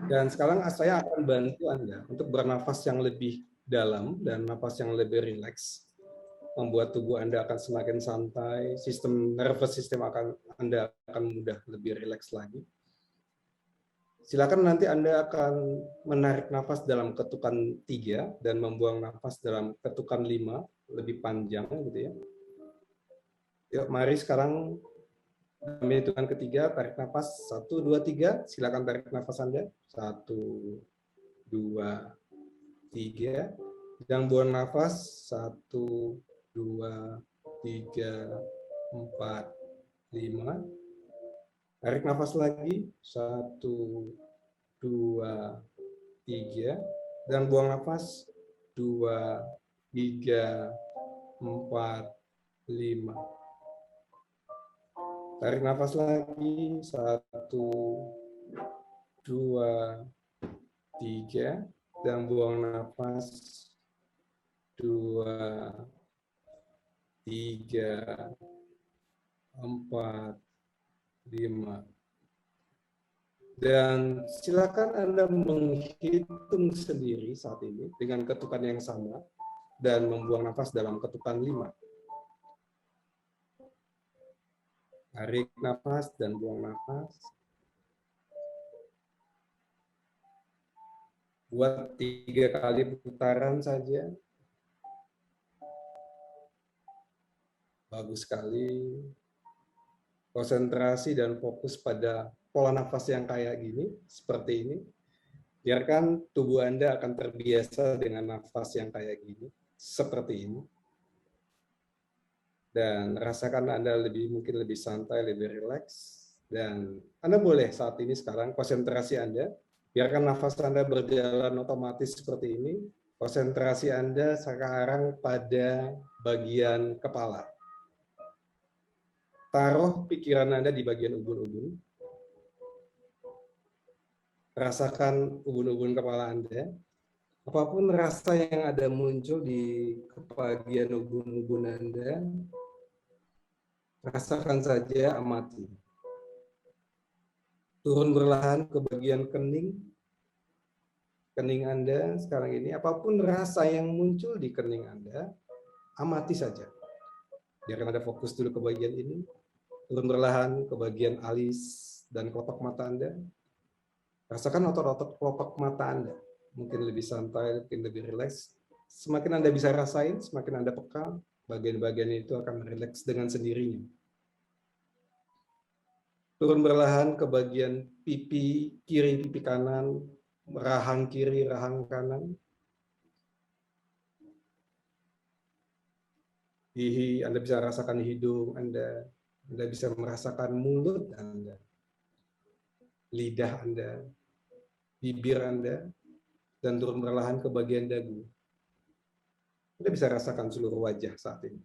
C: Dan sekarang saya akan bantu Anda untuk bernafas yang lebih dalam dan nafas yang lebih rileks. Membuat tubuh Anda akan semakin santai, sistem nervous system Anda akan mudah lebih rileks lagi. Silakan nanti Anda akan menarik nafas dalam ketukan 3 dan membuang nafas dalam ketukan 5, lebih panjang gitu ya. Yuk, mari sekarang dalam hitungan ketiga, tarik nafas 1, 2, 3. Silakan tarik nafas Anda. 1, 2, 3. Dan buang nafas 1, 2, 3, 4, 5. Tarik nafas lagi 1, 2, 3. Dan buang nafas 2, 3, 4, 5. Tarik nafas lagi 1, 2, 3, dan buang nafas 2, 3, 4, 5. Dan silakan Anda menghitung sendiri saat ini dengan ketukan yang sama dan membuang nafas dalam ketukan 5. Tarik nafas dan buang nafas. Buat 3 kali putaran saja. Bagus sekali. Konsentrasi dan fokus pada pola nafas yang kayak gini, seperti ini. Biarkan tubuh Anda akan terbiasa dengan nafas yang kayak gini, seperti ini. Dan rasakan Anda mungkin lebih santai, lebih rileks. Dan Anda boleh saat ini sekarang konsentrasi Anda, biarkan nafas Anda berjalan otomatis seperti ini. Konsentrasi Anda sekarang pada bagian kepala. Taruh pikiran Anda di bagian ubun-ubun. Rasakan ubun-ubun kepala Anda. Apapun rasa yang ada muncul di bagian ubun-ubun Anda, rasakan saja, amati. Turun perlahan ke bagian kening Anda sekarang ini. Apapun rasa yang muncul di kening Anda, amati saja. Biarkan Anda fokus dulu ke bagian ini. Turun perlahan ke bagian alis dan kelopak mata Anda. Rasakan otot-otot kelopak mata Anda. Mungkin lebih santai, mungkin lebih rileks. Semakin Anda bisa rasain, semakin Anda peka, bagian-bagian itu akan rileks dengan sendirinya. Turun perlahan ke bagian pipi kiri, pipi kanan, rahang kiri, rahang kanan. Anda bisa rasakan hidung Anda bisa merasakan mulut Anda, lidah Anda, bibir Anda, dan turun perlahan ke bagian dagu. Anda bisa rasakan seluruh wajah saat ini.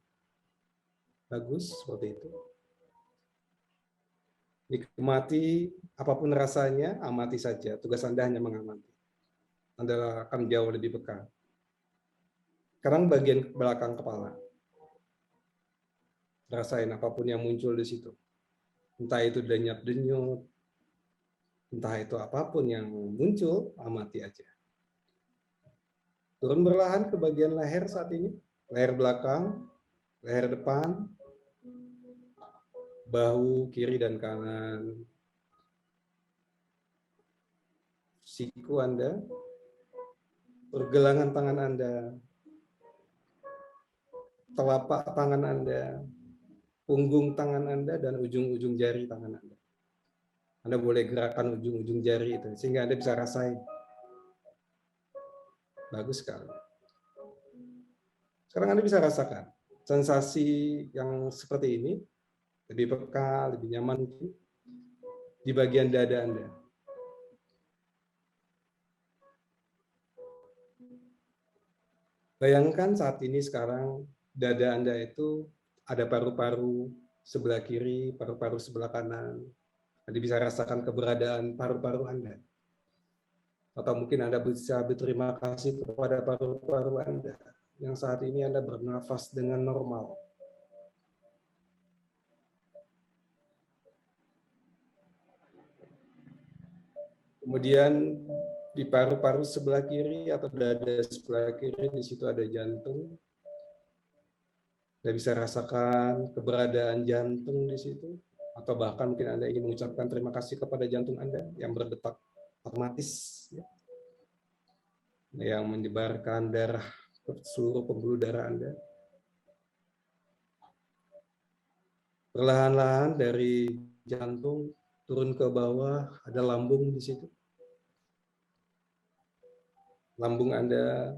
C: Bagus, seperti itu. Nikmati apapun rasanya, amati saja. Tugas Anda hanya mengamati. Anda akan jauh lebih peka. Sekarang bagian belakang kepala. Rasain apapun yang muncul di situ. Entah itu denyut-denyut, Entah itu apapun yang muncul, amati aja. Turun perlahan ke bagian leher saat ini, leher belakang, leher depan, bahu kiri dan kanan, siku Anda, pergelangan tangan Anda, telapak tangan Anda, punggung tangan Anda, dan ujung-ujung jari tangan Anda. Anda boleh gerakan ujung-ujung jari itu, sehingga Anda bisa rasain. Bagus sekali. Sekarang Anda bisa rasakan sensasi yang seperti ini, lebih peka, lebih nyaman di bagian dada Anda. Bayangkan saat ini sekarang dada Anda itu ada paru-paru sebelah kiri, paru-paru sebelah kanan. Anda bisa rasakan keberadaan paru-paru Anda. Atau mungkin Anda bisa berterima kasih kepada paru-paru Anda yang saat ini Anda bernafas dengan normal. Kemudian di paru-paru sebelah kiri atau dada sebelah kiri, di situ ada jantung. Anda bisa rasakan keberadaan jantung di situ. Atau bahkan mungkin Anda ingin mengucapkan terima kasih kepada jantung Anda yang berdetak otomatis, ya, yang menyebarkan darah ke seluruh pembuluh darah Anda. Perlahan-lahan dari jantung turun ke bawah, ada lambung di situ. Lambung Anda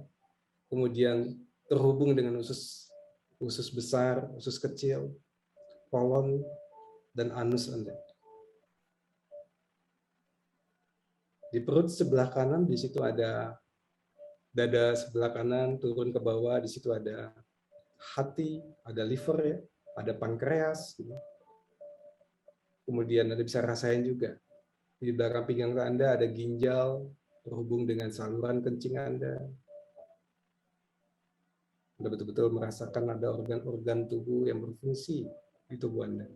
C: kemudian terhubung dengan usus besar, usus kecil, kolon, dan anus Anda. Di perut sebelah kanan, di situ ada dada sebelah kanan turun ke bawah, di situ ada hati, ada liver, ya, ada pankreas. Kemudian Anda bisa rasain juga di belakang pinggang Anda ada ginjal terhubung dengan saluran kencing Anda. Anda betul-betul merasakan ada organ-organ tubuh yang berfungsi di tubuh Anda.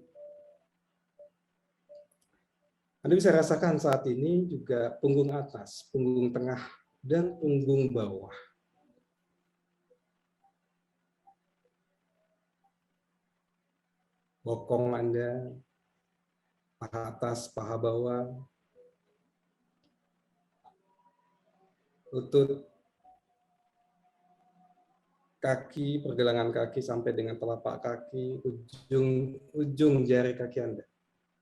C: Anda bisa rasakan saat ini juga punggung atas, punggung tengah, dan punggung bawah. Bokong Anda, paha atas, paha bawah, lutut, kaki, pergelangan kaki sampai dengan telapak kaki, ujung jari kaki Anda.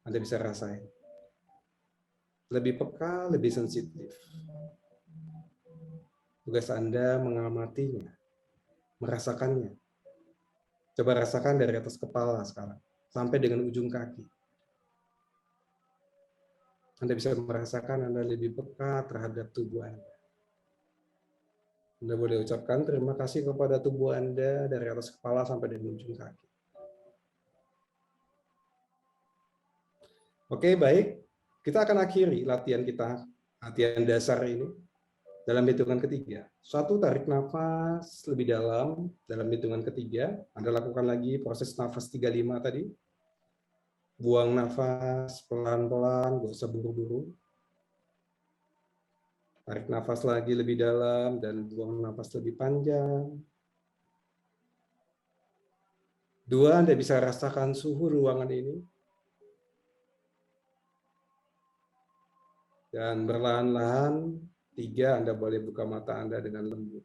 C: Anda bisa rasain. Lebih peka, lebih sensitif. Tugas Anda mengamatinya, merasakannya. Coba rasakan dari atas kepala sekarang, sampai dengan ujung kaki. Anda bisa merasakan Anda lebih peka terhadap tubuh Anda. Anda boleh ucapkan terima kasih kepada tubuh Anda dari atas kepala sampai dengan ujung kaki. Oke, baik. Kita akan akhiri latihan kita, latihan dasar ini, dalam hitungan ketiga. 1, tarik nafas lebih dalam hitungan ketiga. Anda lakukan lagi proses nafas 35 tadi. Buang nafas pelan-pelan, nggak usah buru-buru. Tarik nafas lagi lebih dalam dan buang nafas lebih panjang. 2, Anda bisa rasakan suhu ruangan ini. Dan berlahan-lahan, 3, Anda boleh buka mata Anda dengan lembut.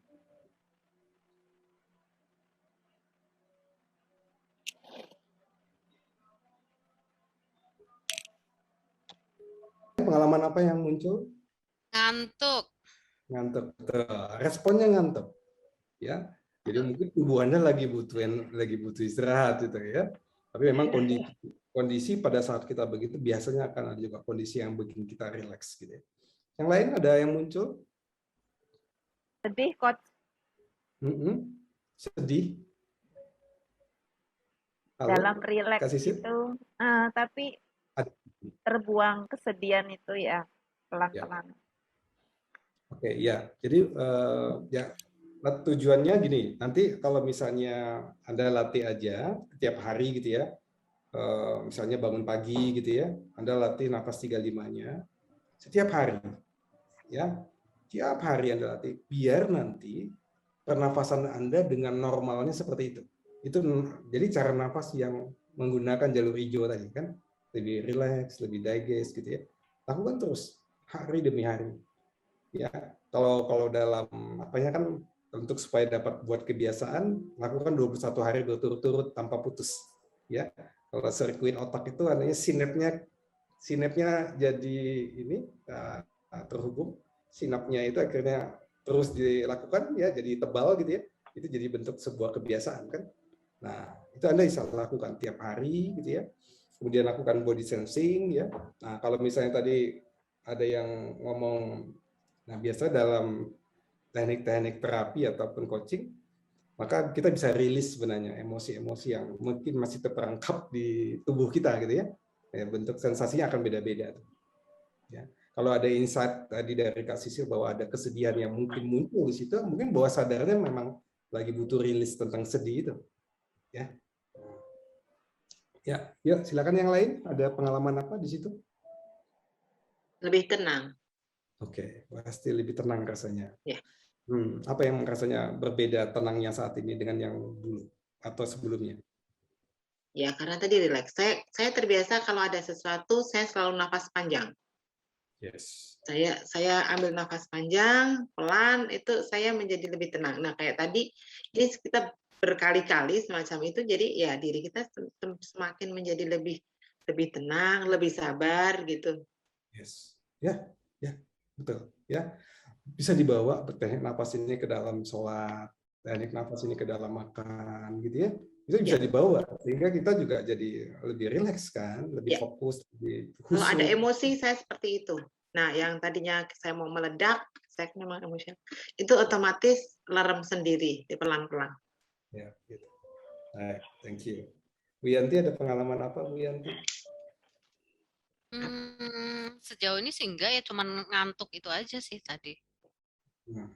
C: Pengalaman apa yang muncul?
E: Ngantuk.
C: Ngantuk. Responnya ngantuk. Ya. Jadi mungkin tubuh Anda lagi butuh istirahat gitu ya. Tapi memang kondisi pada saat kita begitu biasanya akan ada juga kondisi yang bikin kita rileks gitu ya. Yang lain ada yang muncul?
A: Sedih, Coach.
C: Sedih. Halo?
A: Dalam rileks itu, tapi terbuang kesedihan itu ya pelan-pelan.
C: Oke, ya. Jadi ya tujuannya gini. Nanti kalau misalnya Anda latih aja tiap hari gitu ya. Misalnya bangun pagi gitu ya. Anda latih nafas 35-nya. setiap hari, ya, tiap hari Anda latih, biar nanti pernafasan Anda dengan normalnya seperti itu. Itu jadi cara nafas yang menggunakan jalur hijau tadi kan, lebih rileks, lebih digest gitu ya. Lakukan terus hari demi hari. Ya, kalau dalam apanya kan untuk supaya dapat buat kebiasaan, lakukan 21 hari berturut-turut tanpa putus. Ya, kalau sirkuit otak itu adanya sinapnya jadi ini terhubung, sinapnya itu akhirnya terus dilakukan ya, jadi tebal gitu ya. Itu jadi bentuk sebuah kebiasaan kan. Nah, itu Anda bisa lakukan tiap hari gitu ya. Kemudian lakukan body sensing ya. Nah, kalau misalnya tadi ada yang ngomong, nah biasanya dalam teknik-teknik terapi ataupun coaching, maka kita bisa rilis sebenarnya emosi-emosi yang mungkin masih terperangkap di tubuh kita gitu ya. Bentuk sensasinya akan beda-beda. Ya. Kalau ada insight tadi dari Kak Sisil bahwa ada kesedihan yang mungkin muncul di situ, mungkin bawah sadarnya memang lagi butuh rilis tentang sedih itu. Ya. Ya, yuk silakan yang lain. Ada pengalaman apa di situ?
D: Lebih tenang.
C: Oke, pasti lebih tenang rasanya.
D: Ya.
C: Apa yang rasanya berbeda tenangnya saat ini dengan yang dulu atau sebelumnya?
D: Ya, karena tadi relax. Saya terbiasa kalau ada sesuatu, saya selalu nafas panjang.
C: Yes.
D: Saya ambil nafas panjang, pelan, itu saya menjadi lebih tenang. Nah, kayak tadi, ini kita berkali-kali semacam itu, jadi ya diri kita semakin menjadi lebih tenang, lebih sabar gitu.
C: Yes. Ya, betul. Ya, bisa dibawa teknik nafas ini ke dalam sholat, teknik nafas ini ke dalam makan, gitu ya. Itu bisa dibawa sehingga kita juga jadi lebih rileks kan, lebih fokus, lebih khusyuk.
D: Kalau ada emosi saya seperti itu. Nah, yang tadinya saya mau meledak, saya memang emosional, itu otomatis lerem sendiri, pelan-pelan.
C: Ya, gitu. Baik, thank you. Bu Yanti ada pengalaman apa, Bu Yanti?
E: Sejauh ini sih enggak ya, cuman ngantuk itu aja sih tadi.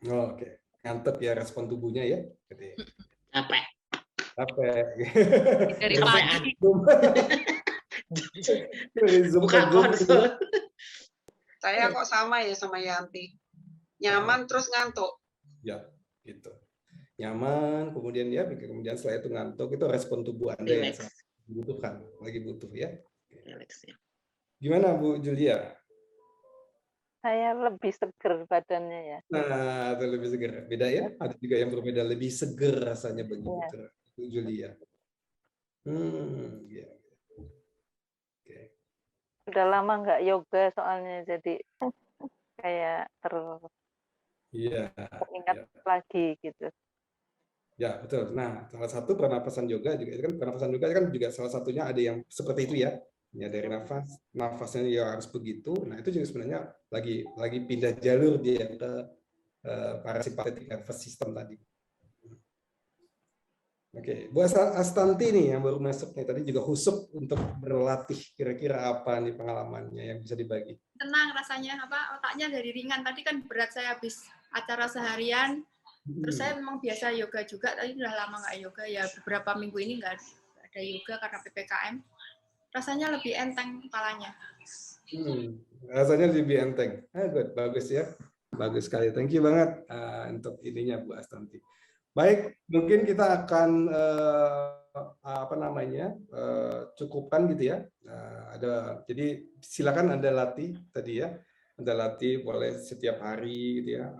C: Oke. Ngantuk ya respon tubuhnya ya.
D: Capek.
E: Dari pagi.
D: Buka konsol.
G: Saya kok sama ya sama Yanti. Nyaman terus ngantuk.
C: Ya, gitu. Nyaman, kemudian setelah itu ngantuk, itu respon tubuh Anda yang sangat dibutuhkan, lagi butuh ya. Gimana Bu Julia?
J: Saya lebih seger badannya ya.
C: Nah, itu lebih seger. Beda ya? Ada juga yang berbeda, lebih seger rasanya begitu. Bu Julia. Ya. Okay.
J: Udah lama nggak yoga soalnya, jadi kayak teringat lagi gitu.
C: Ya, betul. Nah, salah satu pernapasan yoga juga itu kan, pernapasan yoga kan juga salah satunya ada yang seperti itu ya. Ya, dari nafasnya ya harus begitu. Nah, itu juga sebenarnya lagi pindah jalur dia ke parasimpatetik nervous system tadi. Oke, Bu Astanti nih yang baru masuk nih, tadi juga khusyuk untuk berlatih, kira-kira apa nih pengalamannya yang bisa dibagi?
K: Tenang rasanya, otaknya dari ringan. Tadi kan berat, saya habis acara seharian. Terus saya memang biasa yoga juga, tapi udah lama nggak yoga, ya beberapa minggu ini nggak ada yoga karena PPKM. Rasanya lebih enteng kepalanya.
C: Rasanya lebih enteng. Good. Bagus ya, bagus sekali. Thank you banget untuk ininya Bu Astanti. Baik, mungkin kita akan cukupkan gitu ya. Jadi silakan Anda latih tadi ya. Anda latih boleh setiap hari gitu ya,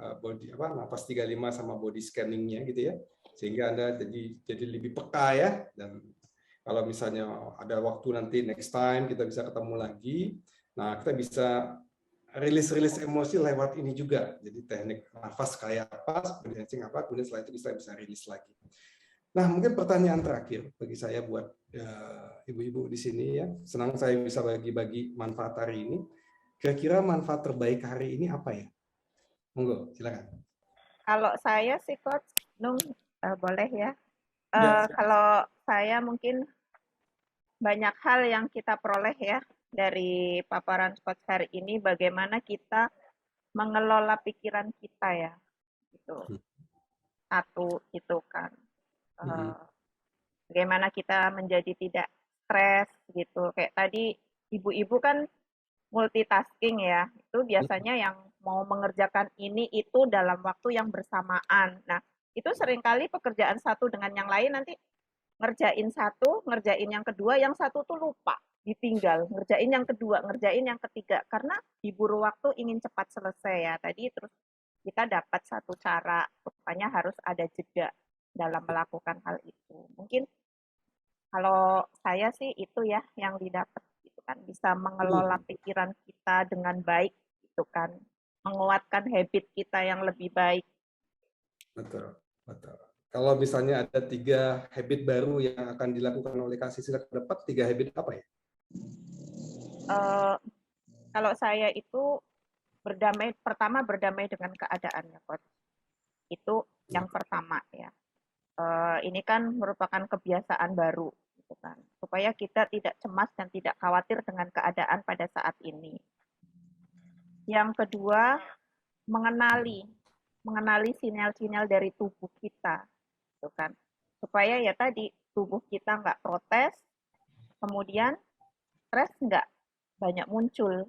C: napas 35 sama body scanningnya gitu ya, sehingga Anda jadi lebih peka ya. Dan kalau misalnya ada waktu nanti next time kita bisa ketemu lagi, nah kita bisa rilis emosi lewat ini juga. Jadi teknik nafas kayak apa, sensing apa, kemudian setelah itu bisa rilis lagi. Nah, mungkin pertanyaan terakhir bagi saya buat ibu-ibu di sini ya. Senang saya bisa bagi-bagi manfaat hari ini. Kira-kira manfaat terbaik hari ini apa ya? Monggo, silakan.
A: Kalau saya sih Coach Nung, boleh ya. Kalau saya mungkin banyak hal yang kita peroleh ya dari paparan Coach hari ini, bagaimana kita mengelola pikiran kita ya. Gitu. Satu itu kan. Bagaimana kita menjadi tidak stres gitu. Kayak tadi ibu-ibu kan multitasking ya, itu biasanya yang mau mengerjakan ini itu dalam waktu yang bersamaan. Nah, itu seringkali pekerjaan satu dengan yang lain nanti ngerjain satu, ngerjain yang kedua, yang satu tuh lupa, ditinggal, ngerjain yang kedua, ngerjain yang ketiga, karena diburu waktu ingin cepat selesai ya. Tadi terus kita dapat satu cara, rupanya harus ada jeda dalam melakukan hal itu. Mungkin kalau saya sih itu ya yang didapat gitu kan, bisa mengelola pikiran kita dengan baik gitu kan, menguatkan habit kita yang lebih baik.
C: Betul, betul. Kalau misalnya ada 3 habit baru yang akan dilakukan oleh Kak Sisil ke depan, 3 habit apa ya?
A: Kalau saya itu pertama berdamai dengan keadaannya, Coach. Itu yang pertama ya. Ini kan merupakan kebiasaan baru gitu kan, supaya kita tidak cemas dan tidak khawatir dengan keadaan pada saat ini. Yang kedua, mengenali sinyal-sinyal dari tubuh kita gitu kan, supaya ya tadi tubuh kita nggak protes, kemudian stres nggak banyak muncul.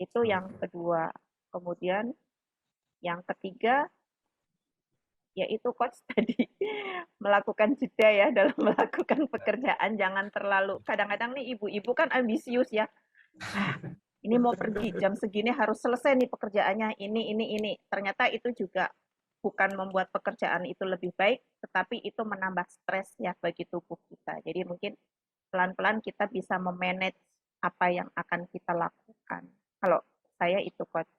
A: Itu yang kedua. Kemudian yang ketiga, yaitu Coach tadi melakukan jeda ya dalam melakukan pekerjaan, jangan terlalu, kadang-kadang nih ibu-ibu kan ambisius ya, ini mau pergi jam segini harus selesai nih pekerjaannya, ini. Ternyata itu juga bukan membuat pekerjaan itu lebih baik, tetapi itu menambah stres ya bagi tubuh kita. Jadi mungkin pelan-pelan kita bisa memanage apa yang akan kita lakukan. Kalau saya itu Coach.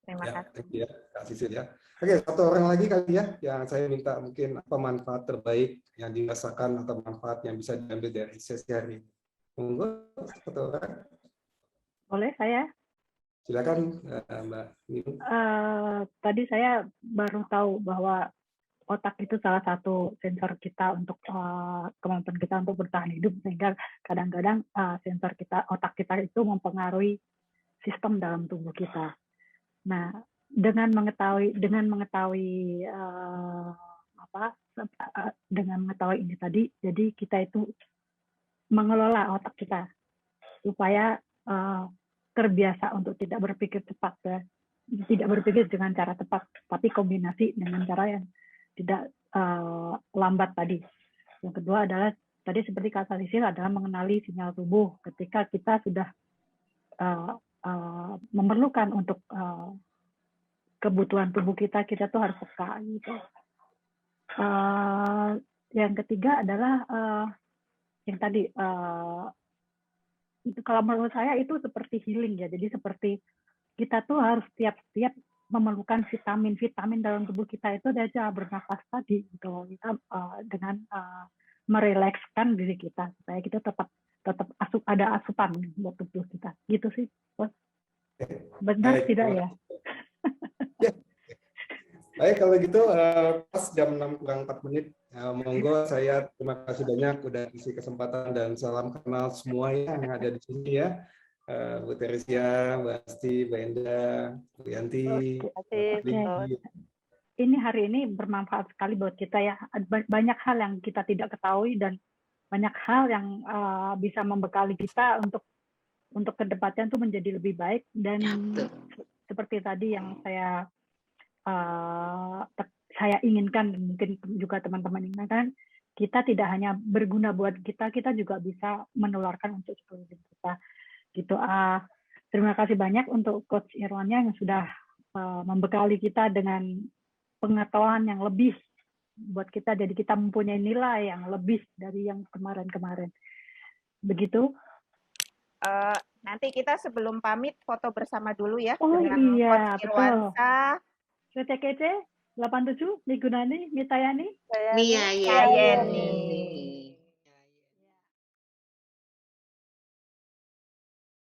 A: Terima kasih.
C: Ya, Kak Sisil ya. Oke, satu orang lagi kali ya, yang saya minta mungkin apa manfaat terbaik yang dirasakan atau manfaat yang bisa diambil dari sesi hari ini. Monggo, satu orang.
H: Boleh saya?
C: Silakan, Mbak Nining.
H: Tadi saya baru tahu bahwa otak itu salah satu sensor kita untuk kemampuan kita untuk bertahan hidup, sehingga kadang-kadang sensor kita, otak kita itu mempengaruhi sistem dalam tubuh kita. Nah, dengan mengetahui ini tadi, jadi kita itu mengelola otak kita supaya terbiasa untuk tidak berpikir cepat ya, tidak berpikir dengan cara cepat, tapi kombinasi dengan cara yang tidak lambat tadi. Yang kedua adalah tadi seperti kata Sisil adalah mengenali sinyal tubuh ketika kita sudah memerlukan untuk kebutuhan tubuh kita tuh harus peka gitu. Yang ketiga adalah yang tadi itu kalau menurut saya itu seperti healing ya. Jadi seperti kita tuh harus tiap-tiap memerlukan vitamin dalam tubuh kita itu aja bernafas tadi gitu. Kita dengan merelekskan diri kita supaya kita tetap ada asupan buat tubuh kita. Gitu sih. Benar tidak ya?
C: Baik, kalau gitu pas jam 6 kurang 4 menit. Monggo, saya terima kasih banyak udah kasih kesempatan dan salam kenal semua yang ada di sini ya. Bu Teresia, Bu Asti, Bu Enda, Bu Yanti.
H: Ini hari ini bermanfaat sekali buat kita ya. Banyak hal yang kita tidak ketahui dan banyak hal yang bisa membekali kita untuk kedepannya itu menjadi lebih baik. Dan seperti tadi yang saya inginkan, mungkin juga teman-teman inginkan, kita tidak hanya berguna buat kita juga bisa menularkan untuk sekeliling kita. Gitu. Terima kasih banyak untuk Coach Irwannya yang sudah membekali kita dengan pengetahuan yang lebih buat kita, jadi kita mempunyai nilai yang lebih dari yang kemarin-kemarin. Begitu.
A: Nanti kita sebelum pamit foto bersama dulu ya
H: dengan
A: Coach Irwansa.
H: Kece 87, Migunani, Mitayani,
D: Mia Yeni.